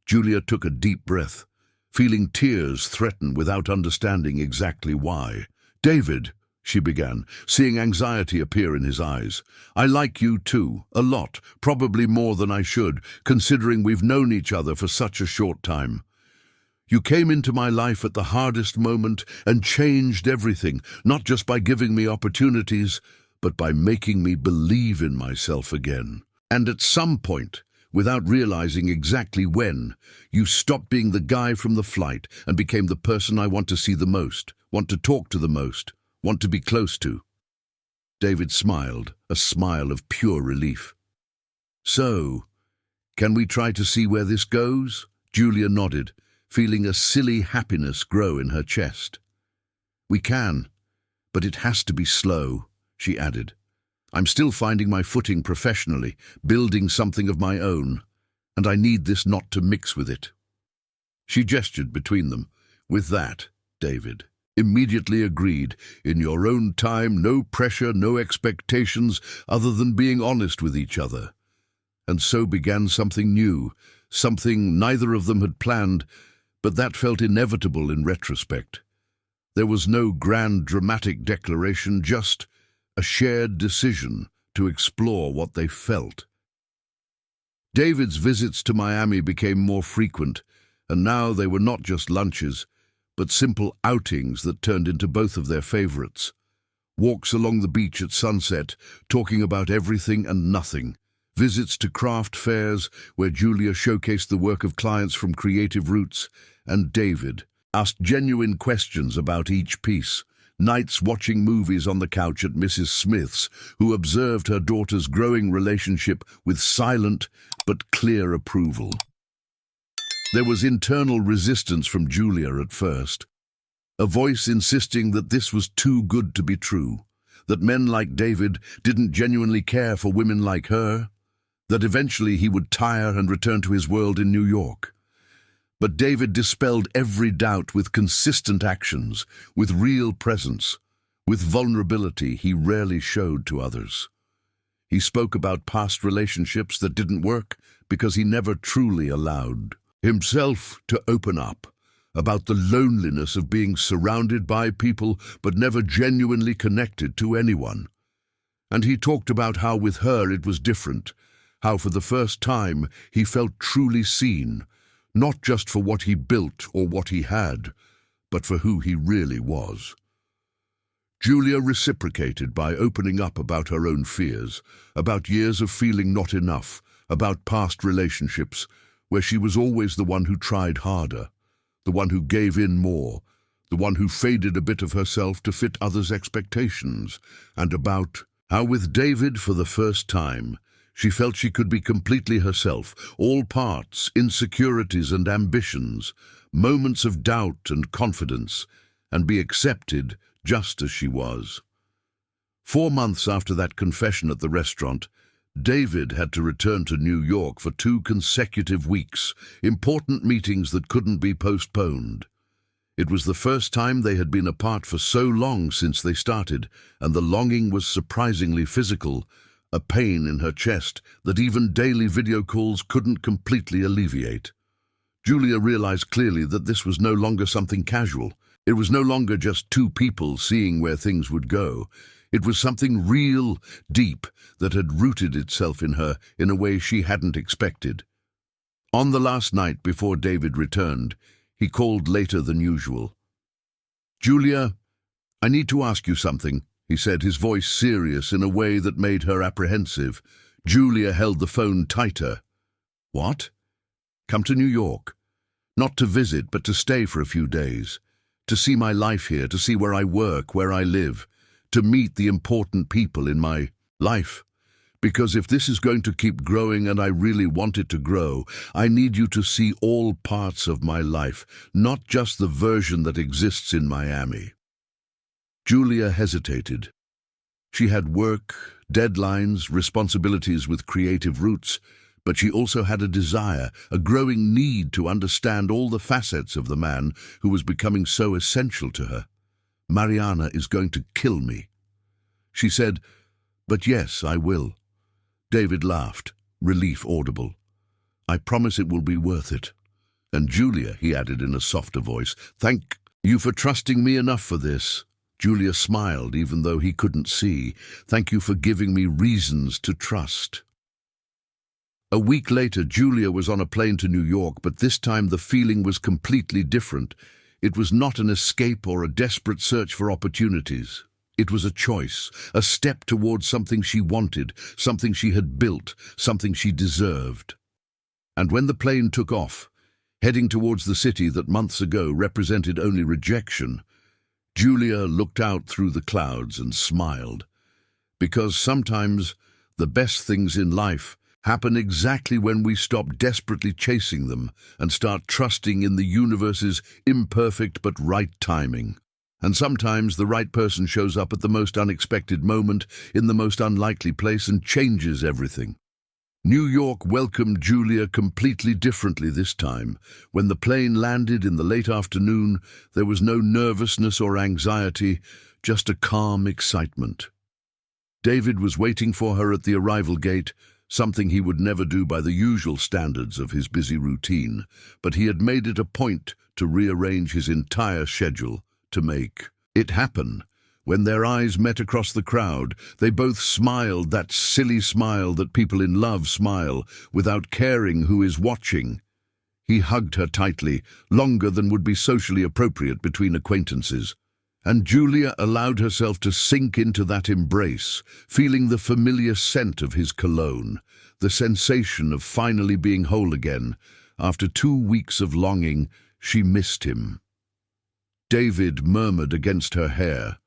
Julia took a deep breath, feeling tears threaten without understanding exactly why. "David," she began, seeing anxiety appear in his eyes, "I like you too, a lot, probably more than I should, considering we've known each other for such a short time. You came into my life at the hardest moment and changed everything, not just by giving me opportunities, but by making me believe in myself again. And at some point, without realizing exactly when, you stopped being the guy from the flight and became the person I want to see the most, want to talk to the most, want to be close to." David smiled, a smile of pure relief. "So, can we try to see where this goes?" Julia nodded, feeling a silly happiness grow in her chest. "We can, but it has to be slow," she added. "I'm still finding my footing professionally, building something of my own, and I need this not to mix with it." She gestured between them. "With that, David," immediately agreed. "In your own time, no pressure, no expectations, other than being honest with each other." And so began something new, something neither of them had planned, but that felt inevitable in retrospect. There was no grand dramatic declaration, just a shared decision to explore what they felt. David's visits to Miami became more frequent, and now they were not just lunches, but simple outings that turned into both of their favorites. Walks along the beach at sunset, talking about everything and nothing. Visits to craft fairs, where Julia showcased the work of clients from creative roots, and David asked genuine questions about each piece. Nights watching movies on the couch at Mrs. Smith's, who observed her daughter's growing relationship with silent but clear approval. There was internal resistance from Julia at first, a voice insisting that this was too good to be true, that men like David didn't genuinely care for women like her, that eventually he would tire and return to his world in New York. But David dispelled every doubt with consistent actions, with real presence, with vulnerability he rarely showed to others. He spoke about past relationships that didn't work because he never truly allowed himself to open up, about the loneliness of being surrounded by people but never genuinely connected to anyone. And he talked about how with her it was different, how for the first time he felt truly seen, not just for what he built or what he had, but for who he really was. Julia reciprocated by opening up about her own fears, about years of feeling not enough, about past relationships, where she was always the one who tried harder, the one who gave in more, the one who faded a bit of herself to fit others' expectations, and about how with David for the first time, she felt she could be completely herself, all parts, insecurities and ambitions, moments of doubt and confidence, and be accepted just as she was. 4 months after that confession at the restaurant, David had to return to New York for 2 consecutive weeks, important meetings that couldn't be postponed. It was the first time they had been apart for so long since they started, and the longing was surprisingly physical, a pain in her chest that even daily video calls couldn't completely alleviate. Julia realized clearly that this was no longer something casual. It was no longer just 2 people seeing where things would go. It was something real, deep, that had rooted itself in her in a way she hadn't expected. On the last night before David returned, he called later than usual. "Julia, I need to ask you something," he said, his voice serious in a way that made her apprehensive. Julia held the phone tighter. "What?" "Come to New York. Not to visit, but to stay for a few days. To see my life here, to see where I work, where I live. To meet the important people in my life. Because if this is going to keep growing and I really want it to grow, I need you to see all parts of my life, not just the version that exists in Miami." Julia hesitated. She had work, deadlines, responsibilities with creative roots, but she also had a desire, a growing need to understand all the facets of the man who was becoming so essential to her. "Mariana is going to kill me." She said, "But yes, I will." David laughed, relief audible. "I promise it will be worth it." "And Julia," he added in a softer voice, "thank you for trusting me enough for this." Julia smiled, even though he couldn't see. "Thank you for giving me reasons to trust." A week later, Julia was on a plane to New York, but this time the feeling was completely different. It was not an escape or a desperate search for opportunities. It was a choice, a step towards something she wanted, something she had built, something she deserved. And when the plane took off, heading towards the city that months ago represented only rejection, Julia looked out through the clouds and smiled. Because sometimes the best things in life happen exactly when we stop desperately chasing them and start trusting in the universe's imperfect but right timing. And sometimes the right person shows up at the most unexpected moment, in the most unlikely place, and changes everything. New York welcomed Julia completely differently this time. When the plane landed in the late afternoon, there was no nervousness or anxiety, just a calm excitement. David was waiting for her at the arrival gate, something he would never do by the usual standards of his busy routine, but he had made it a point to rearrange his entire schedule to make it happen. When their eyes met across the crowd, they both smiled, that silly smile that people in love smile, without caring who is watching. He hugged her tightly, longer than would be socially appropriate between acquaintances. And Julia allowed herself to sink into that embrace, feeling the familiar scent of his cologne, the sensation of finally being whole again. After 2 weeks of longing, she missed him. David murmured against her hair,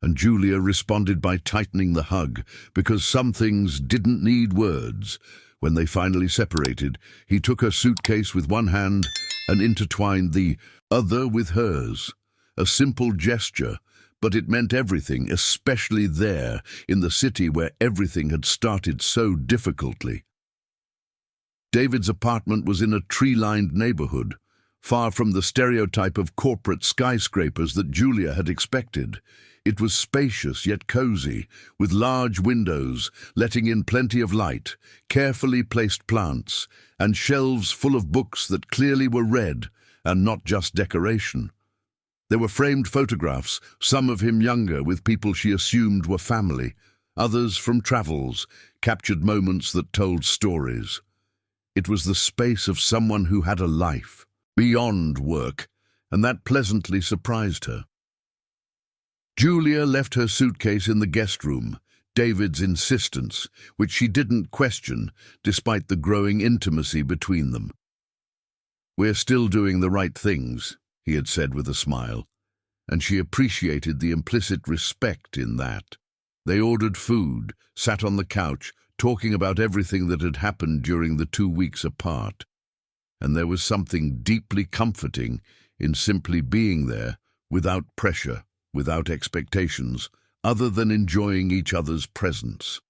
and Julia responded by tightening the hug, because some things didn't need words. When they finally separated, he took her suitcase with one hand and intertwined the other with hers. A simple gesture, but it meant everything, especially there, in the city where everything had started so difficultly. David's apartment was in a tree-lined neighborhood, far from the stereotype of corporate skyscrapers that Julia had expected. It was spacious yet cozy, with large windows letting in plenty of light, carefully placed plants, and shelves full of books that clearly were read and not just decoration. There were framed photographs, some of him younger with people she assumed were family, others from travels, captured moments that told stories. It was the space of someone who had a life beyond work, and that pleasantly surprised her. Julia left her suitcase in the guest room, David's insistence, which she didn't question despite the growing intimacy between them. "We're still doing the right things," he had said with a smile, and she appreciated the implicit respect in that. They ordered food, sat on the couch, talking about everything that had happened during the 2 weeks apart. And there was something deeply comforting in simply being there, without pressure, without expectations, other than enjoying each other's presence.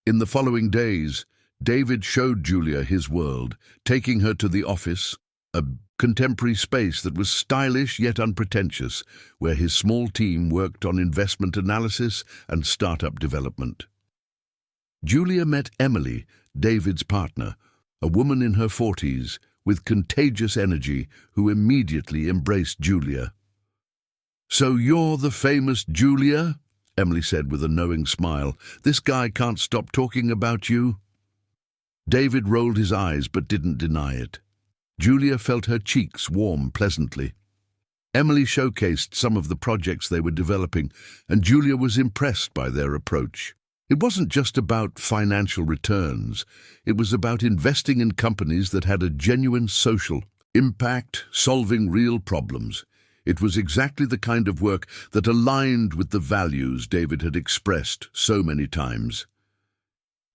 In the following days, David showed Julia his world, taking her to the office, a contemporary space that was stylish yet unpretentious, where his small team worked on investment analysis and startup development. Julia met Emily, David's partner, a woman in her 40s, with contagious energy, who immediately embraced Julia. "So you're the famous Julia?" Emily said with a knowing smile. "This guy can't stop talking about you." David rolled his eyes but didn't deny it. Julia felt her cheeks warm pleasantly. Emily showcased some of the projects they were developing, and Julia was impressed by their approach. It wasn't just about financial returns. It was about investing in companies that had a genuine social impact, solving real problems. It was exactly the kind of work that aligned with the values David had expressed so many times.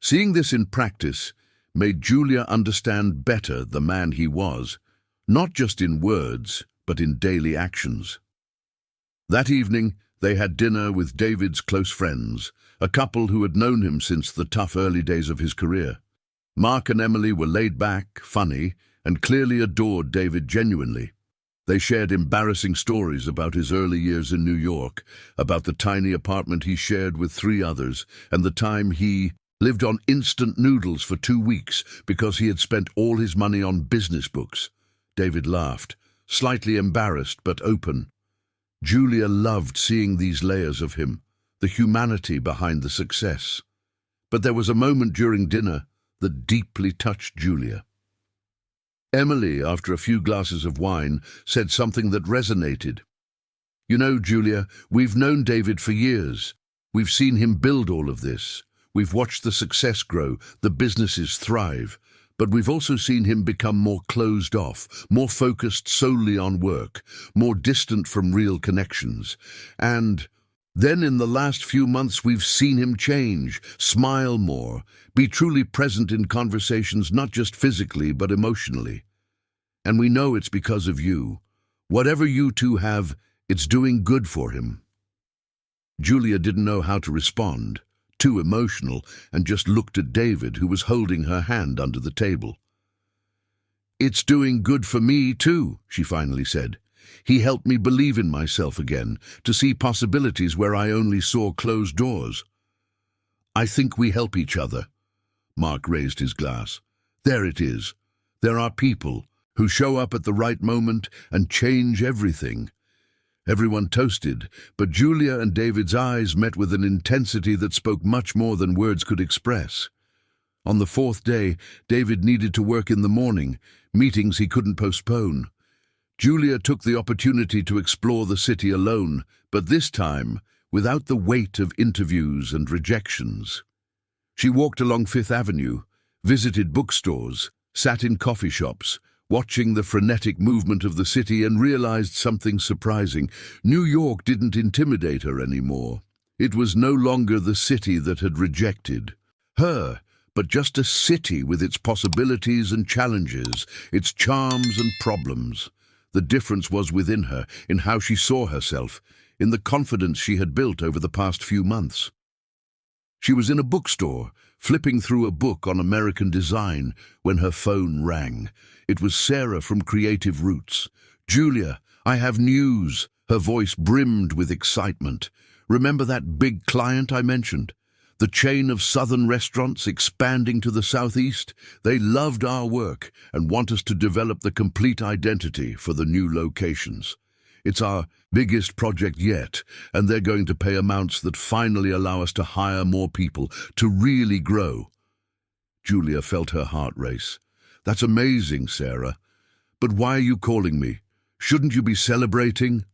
Seeing this in practice made Julia understand better the man he was, not just in words, but in daily actions. That evening, they had dinner with David's close friends, a couple who had known him since the tough early days of his career. Mark and Emily were laid back, funny, and clearly adored David genuinely. They shared embarrassing stories about his early years in New York, about the tiny apartment he shared with 3 others, and the time he lived on instant noodles for 2 weeks because he had spent all his money on business books. David laughed, slightly embarrassed but open. Julia loved seeing these layers of him, the humanity behind the success. But there was a moment during dinner that deeply touched Julia. Emily, after a few glasses of wine, said something that resonated. "You know, Julia, we've known David for years. We've seen him build all of this. We've watched the success grow, the businesses thrive. But we've also seen him become more closed off, more focused solely on work, more distant from real connections. And then in the last few months we've seen him change, smile more, be truly present in conversations not just physically but emotionally. And we know it's because of you. Whatever you two have, it's doing good for him." Julia didn't know how to respond, too emotional, and just looked at David, who was holding her hand under the table. "It's doing good for me too," she finally said. "He helped me believe in myself again, to see possibilities where I only saw closed doors." "I think we help each other." Mark raised his glass. "There it is. There are people who show up at the right moment and change everything." Everyone toasted, but Julia and David's eyes met with an intensity that spoke much more than words could express. On the fourth day, David needed to work in the morning, meetings he couldn't postpone. Julia took the opportunity to explore the city alone, but this time without the weight of interviews and rejections. She walked along Fifth Avenue, visited bookstores, sat in coffee shops, watching the frenetic movement of the city, and realized something surprising. New York didn't intimidate her anymore. It was no longer the city that had rejected her, but just a city with its possibilities and challenges, its charms and problems. The difference was within her, in how she saw herself, in the confidence she had built over the past few months. She was in a bookstore, flipping through a book on American design, when her phone rang. It was Sarah from Creative Roots. "Julia, I have news." Her voice brimmed with excitement. "Remember that big client I mentioned? The chain of southern restaurants expanding to the southeast? They loved our work and want us to develop the complete identity for the new locations. It's our biggest project yet, and they're going to pay amounts that finally allow us to hire more people, to really grow." Julia felt her heart race. "That's amazing, Sarah. But why are you calling me? Shouldn't you be celebrating?"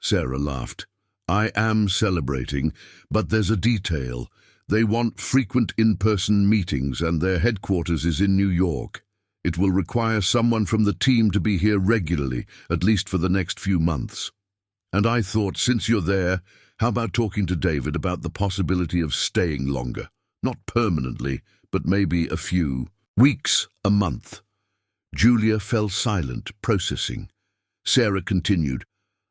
Sarah laughed. "I am celebrating, but there's a detail. They want frequent in-person meetings, and their headquarters is in New York. It will require someone from the team to be here regularly, at least for the next few months. And I thought, since you're there, how about talking to David about the possibility of staying longer? Not permanently, but maybe a few weeks, a month." Julia fell silent, processing. Sarah continued,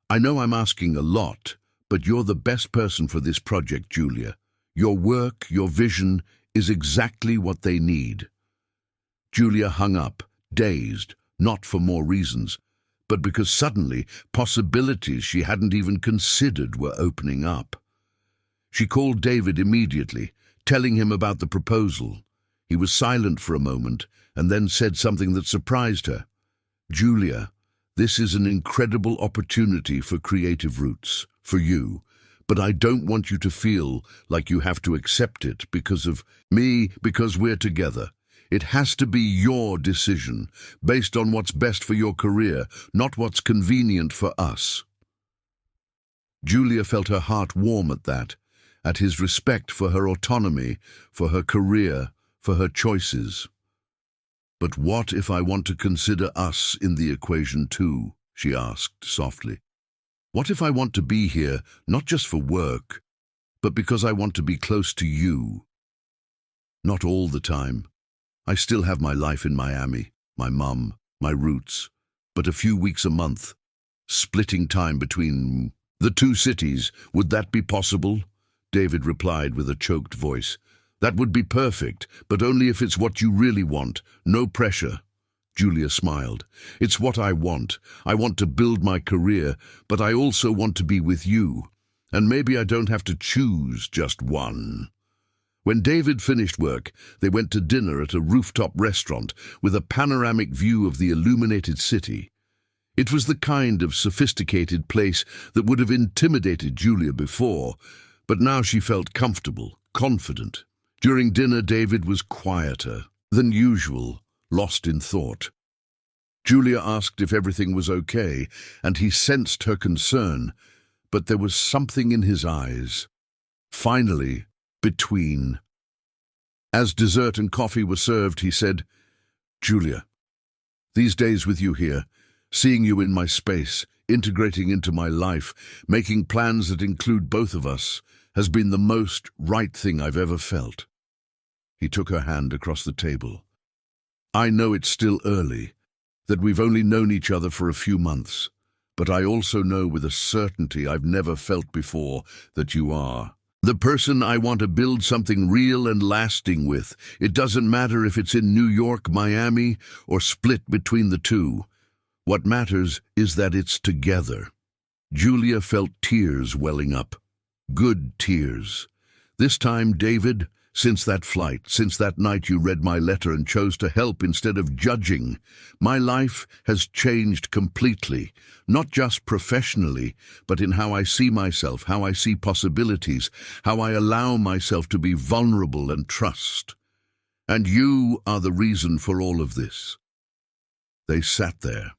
"I know I'm asking a lot, but you're the best person for this project, Julia. Your work, your vision, is exactly what they need." Julia hung up, dazed, not for more reasons, but because suddenly possibilities she hadn't even considered were opening up. She called David immediately, telling him about the proposal. He was silent for a moment, and then said something that surprised her. "Julia, this is an incredible opportunity for Creative Roots, for you. But I don't want you to feel like you have to accept it because of me, because we're together. It has to be your decision, based on what's best for your career, not what's convenient for us." Julia felt her heart warm at that, at his respect for her autonomy, for her career, for her choices. "But what if I want to consider us in the equation too?" she asked softly. "What if I want to be here, not just for work, but because I want to be close to you? Not all the time. I still have my life in Miami, my mum, my roots, but a few weeks a month, splitting time between the two cities. Would that be possible?" David replied with a choked voice. "That would be perfect, but only if it's what you really want. No pressure." Julia smiled. "It's what I want. I want to build my career, but I also want to be with you. And maybe I don't have to choose just one." When David finished work, they went to dinner at a rooftop restaurant with a panoramic view of the illuminated city. It was the kind of sophisticated place that would have intimidated Julia before, but now she felt comfortable, confident. During dinner, David was quieter than usual, lost in thought. Julia asked if everything was okay, and he sensed her concern, but there was something in his eyes. Finally, between. As dessert and coffee were served, he said, "Julia, these days with you here, seeing you in my space, integrating into my life, making plans that include both of us, has been the most right thing I've ever felt." He took her hand across the table. "I know it's still early, that we've only known each other for a few months, but I also know with a certainty I've never felt before that you are the person I want to build something real and lasting with. It doesn't matter if it's in New York, Miami, or split between the two. What matters is that it's together." Julia felt tears welling up. Good tears. "This time, David, since that flight, since that night you read my letter and chose to help instead of judging, my life has changed completely, not just professionally, but in how I see myself, how I see possibilities, how I allow myself to be vulnerable and trust." And you are the reason for all of this." They sat there,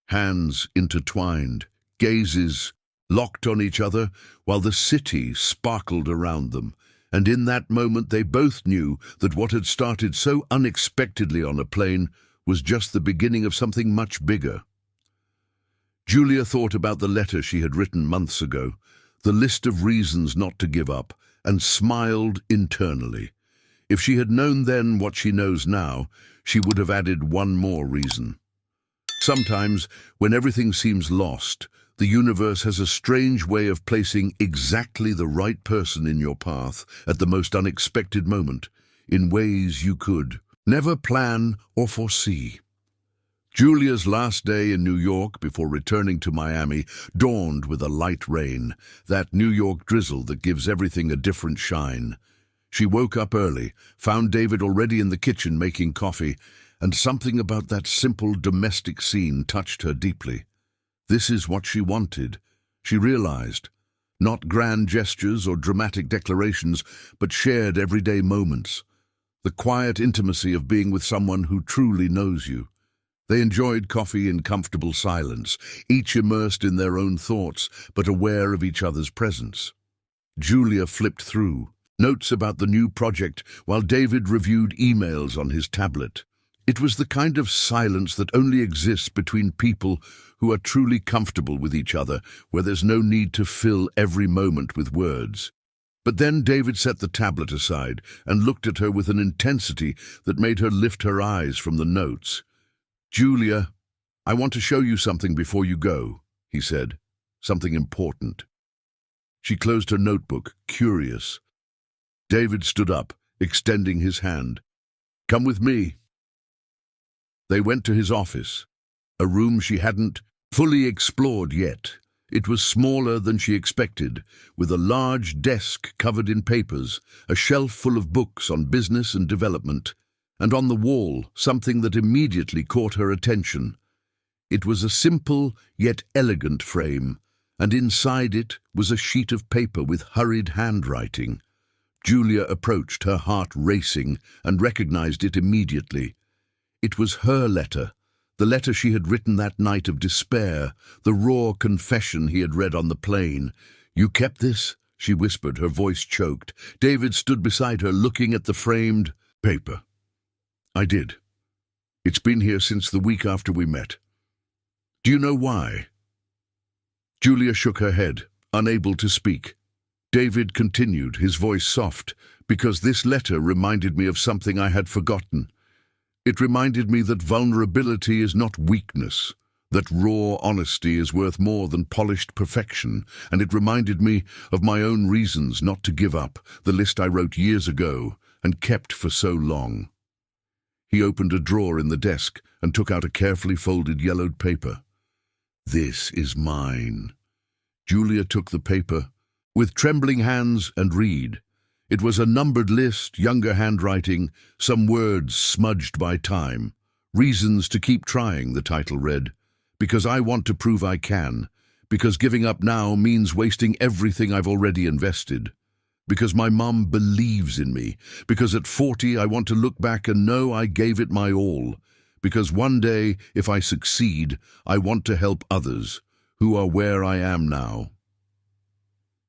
hands intertwined, gazes locked on each other, while the city sparkled around them. And in that moment they both knew that what had started so unexpectedly on a plane was just the beginning of something much bigger. Julia thought about the letter she had written months ago, the list of reasons not to give up, and smiled internally. If she had known then what she knows now, she would have added one more reason. Sometimes, when everything seems lost, the universe has a strange way of placing exactly the right person in your path at the most unexpected moment, in ways you could never plan or foresee. Julia's last day in New York before returning to Miami dawned with a light rain, that New York drizzle that gives everything a different shine. She woke up early, found David already in the kitchen making coffee, and something about that simple domestic scene touched her deeply. This is what she wanted, she realized. Not grand gestures or dramatic declarations, but shared everyday moments. The quiet intimacy of being with someone who truly knows you. They enjoyed coffee in comfortable silence, each immersed in their own thoughts, but aware of each other's presence. Julia flipped through notes about the new project while David reviewed emails on his tablet. It was the kind of silence that only exists between people who are truly comfortable with each other, where there's no need to fill every moment with words. But then David set the tablet aside and looked at her with an intensity that made her lift her eyes from the notes. "Julia, I want to show you something before you go," he said. "Something important." She closed her notebook, curious. David stood up, extending his hand. "Come with me." They went to his office, a room she hadn't fully explored yet. It was smaller than she expected, with a large desk covered in papers, a shelf full of books on business and development, and on the wall something that immediately caught her attention. It was a simple yet elegant frame, and inside it was a sheet of paper with hurried handwriting. Julia approached, her heart racing, and recognized it immediately. It was her letter, the letter she had written that night of despair, the raw confession he had read on the plane. "You kept this?" she whispered, her voice choked. David stood beside her, looking at the framed paper. "I did. It's been here since the week after we met. Do you know why?" Julia shook her head, unable to speak. David continued, his voice soft, "Because this letter reminded me of something I had forgotten. It reminded me that vulnerability is not weakness, that raw honesty is worth more than polished perfection, and it reminded me of my own reasons not to give up, the list I wrote years ago and kept for so long." He opened a drawer in the desk and took out a carefully folded yellowed paper. "This is mine." Julia took the paper with trembling hands and read. It was a numbered list, younger handwriting, some words smudged by time. "Reasons to keep trying," the title read. "Because I want to prove I can. Because giving up now means wasting everything I've already invested. Because my mum believes in me. Because at 40 I want to look back and know I gave it my all. Because one day, if I succeed, I want to help others who are where I am now."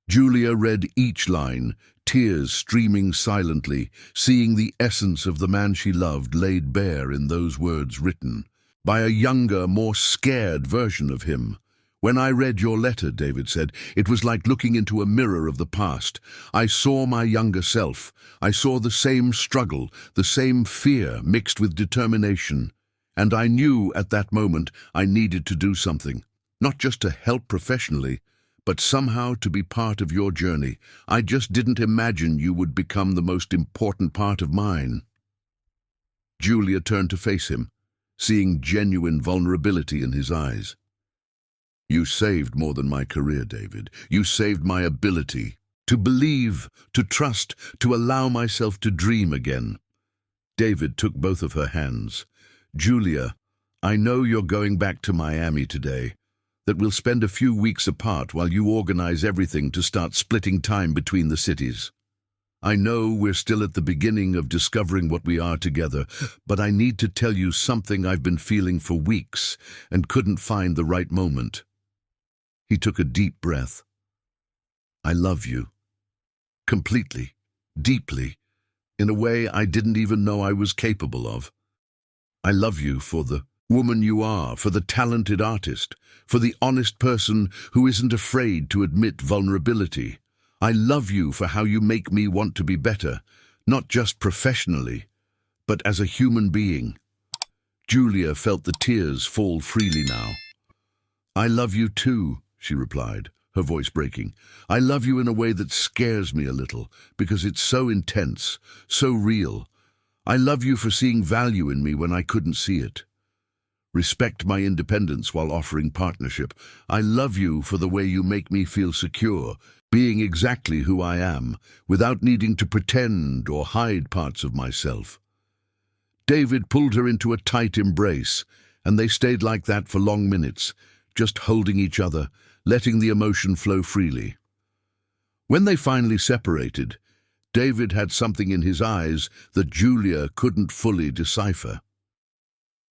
Julia read each line, tears streaming silently, seeing the essence of the man she loved laid bare in those words written by a younger, more scared version of him. "When I read your letter," David said, "it was like looking into a mirror of the past. I saw my younger self. I saw the same struggle, the same fear mixed with determination. And I knew at that moment I needed to do something, not just to help professionally, but somehow to be part of your journey. I just didn't imagine you would become the most important part of mine." Julia turned to face him, seeing genuine vulnerability in his eyes. "You saved more than my career, David. You saved my ability to believe, to trust, to allow myself to dream again." David took both of her hands. "Julia, I know you're going back to Miami today, that we'll spend a few weeks apart while you organize everything to start splitting time between the cities. I know we're still at the beginning of discovering what we are together, but I need to tell you something I've been feeling for weeks and couldn't find the right moment." He took a deep breath. "I love you. Completely. Deeply. In a way I didn't even know I was capable of. I love you for the woman you are, for the talented artist, for the honest person who isn't afraid to admit vulnerability. I love you for how you make me want to be better, not just professionally, but as a human being." Julia felt the tears fall freely now. "I love you too," she replied, her voice breaking. "I love you in a way that scares me a little, because it's so intense, so real. I love you for seeing value in me when I couldn't see it. Respect my independence while offering partnership. I love you for the way you make me feel secure, being exactly who I am, without needing to pretend or hide parts of myself." David pulled her into a tight embrace, and they stayed like that for long minutes, just holding each other, letting the emotion flow freely. When they finally separated, David had something in his eyes that Julia couldn't fully decipher.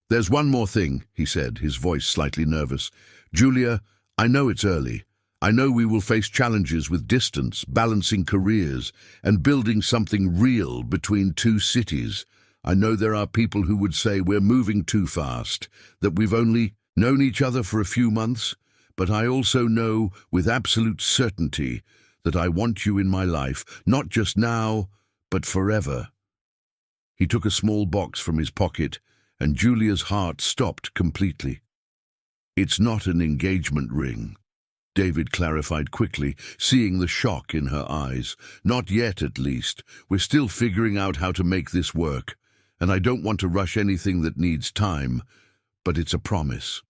"There's one more thing," he said, his voice slightly nervous. "Julia, I know it's early. I know we will face challenges with distance, balancing careers, and building something real between two cities. I know there are people who would say we're moving too fast, that we've only known each other for a few months, but I also know with absolute certainty that I want you in my life, not just now, but forever." He took a small box from his pocket, and Julia's heart stopped completely. "It's not an engagement ring," David clarified quickly, seeing the shock in her eyes. "Not yet, at least. We're still figuring out how to make this work, and I don't want to rush anything that needs time, but it's a promise."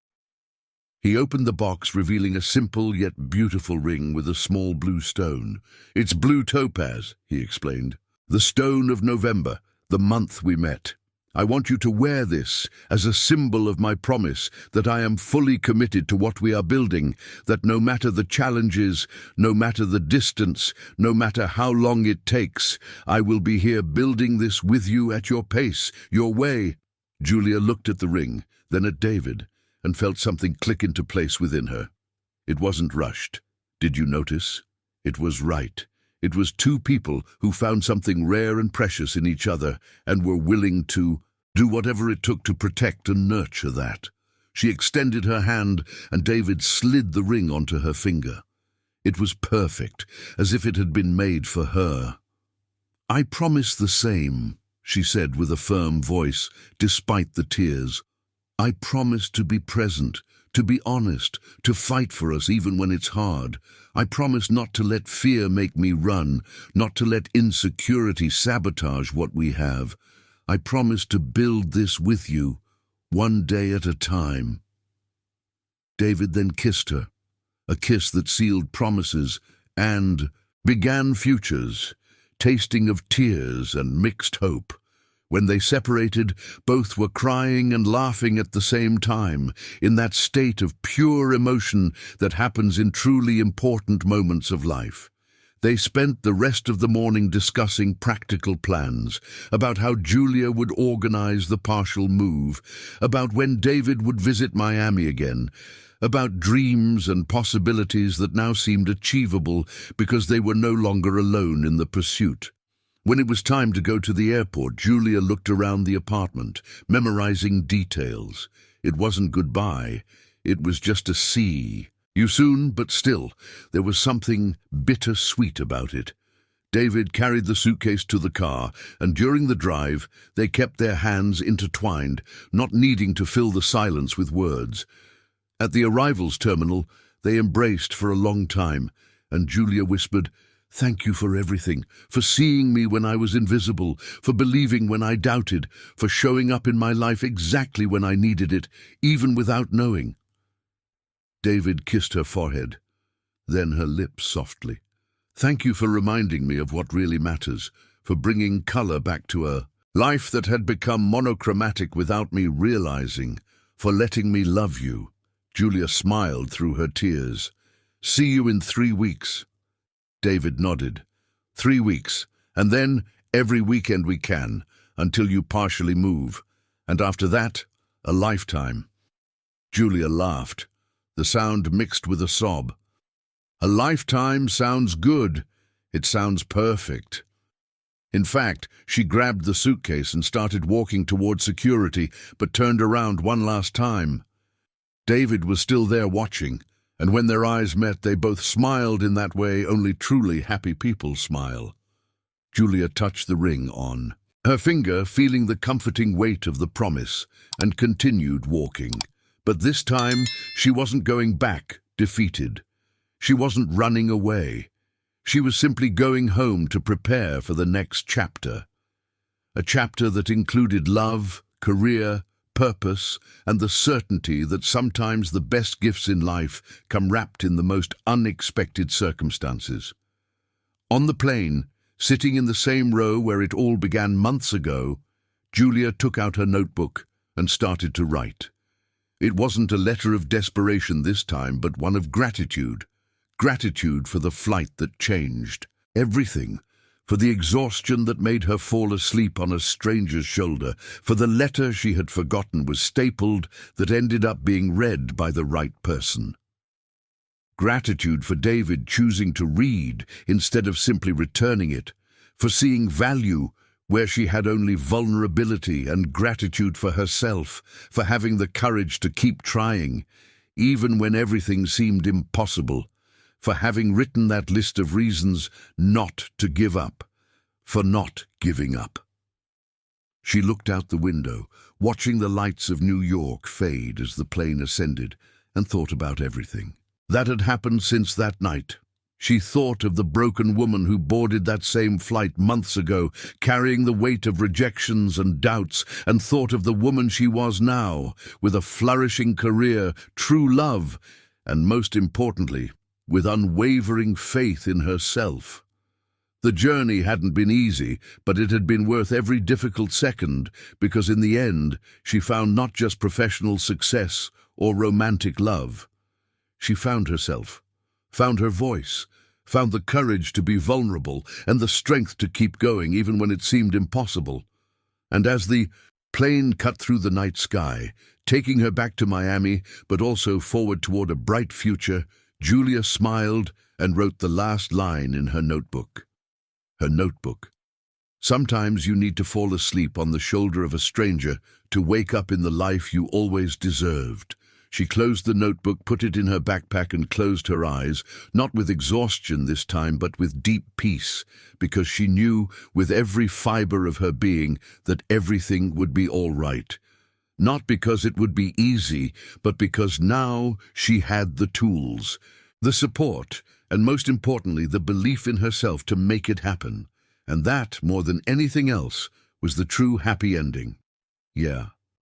He opened the box, revealing a simple yet beautiful ring with a small blue stone. "It's blue topaz," he explained. "The stone of November, the month we met. I want you to wear this as a symbol of my promise that I am fully committed to what we are building, that no matter the challenges, no matter the distance, no matter how long it takes, I will be here building this with you at your pace, your way." Julia looked at the ring, then at David, and felt something click into place within her. It wasn't rushed. Did you notice? It was right. It was two people who found something rare and precious in each other and were willing to do whatever it took to protect and nurture that. She extended her hand, and David slid the ring onto her finger. It was perfect, as if it had been made for her. "I promise the same," she said with a firm voice, despite the tears. "I promise to be present, to be honest, to fight for us even when it's hard. I promise not to let fear make me run, not to let insecurity sabotage what we have. I promise to build this with you, one day at a time." David then kissed her, a kiss that sealed promises and began futures, tasting of tears and mixed hope. When they separated, both were crying and laughing at the same time, in that state of pure emotion that happens in truly important moments of life. They spent the rest of the morning discussing practical plans, about how Julia would organize the partial move, about when David would visit Miami again, about dreams and possibilities that now seemed achievable because they were no longer alone in the pursuit. When it was time to go to the airport, Julia looked around the apartment, memorizing details. It wasn't goodbye, it was just a see you soon, but still, there was something bittersweet about it. David carried the suitcase to the car, and during the drive, they kept their hands intertwined, not needing to fill the silence with words. At the arrivals terminal, they embraced for a long time, and Julia whispered, "Thank you for everything, for seeing me when I was invisible, for believing when I doubted, for showing up in my life exactly when I needed it, even without knowing." David kissed her forehead, then her lips softly. "Thank you for reminding me of what really matters, for bringing color back to a life that had become monochromatic without me realizing, for letting me love you." Julia smiled through her tears. "See you in 3 weeks." David nodded. 3 weeks, And then, every weekend we can, until you partially move. And after that, a lifetime." Julia laughed, the sound mixed with a sob. "A lifetime sounds good. It sounds perfect." In fact, she grabbed the suitcase and started walking toward security, but turned around one last time. David was still there watching, and when their eyes met, they both smiled in that way only truly happy people smile. Julia touched the ring on her finger, feeling the comforting weight of the promise, and continued walking. But this time, she wasn't going back, defeated. She wasn't running away. She was simply going home to prepare for the next chapter. A chapter that included love, career, purpose, and the certainty that sometimes the best gifts in life come wrapped in the most unexpected circumstances. On the plane, sitting in the same row where it all began months ago, Julia took out her notebook and started to write. It wasn't a letter of desperation this time, but one of gratitude. Gratitude for the flight that changed everything, for the exhaustion that made her fall asleep on a stranger's shoulder, for the letter she had forgotten was stapled that ended up being read by the right person. Gratitude for David choosing to read instead of simply returning it, for seeing value where she had only vulnerability, and gratitude for herself, for having the courage to keep trying, even when everything seemed impossible, for having written that list of reasons not to give up, for not giving up. She looked out the window, watching the lights of New York fade as the plane ascended, and thought about everything that had happened since that night. She thought of the broken woman who boarded that same flight months ago, carrying the weight of rejections and doubts, and thought of the woman she was now, with a flourishing career, true love, and most importantly, with unwavering faith in herself. The journey hadn't been easy, but it had been worth every difficult second, because in the end, she found not just professional success or romantic love. She found herself, found her voice, found the courage to be vulnerable and the strength to keep going even when it seemed impossible. And as the plane cut through the night sky, taking her back to Miami, but also forward toward a bright future, Julia smiled and wrote the last line in her notebook. Her notebook. Sometimes you need to fall asleep on the shoulder of a stranger to wake up in the life you always deserved. She closed the notebook, put it in her backpack, and closed her eyes, not with exhaustion this time, but with deep peace, because she knew with every fiber of her being that everything would be all right. Not because it would be easy, but because now she had the tools, the support, and most importantly, the belief in herself to make it happen. And that, more than anything else, was the true happy ending. Yeah,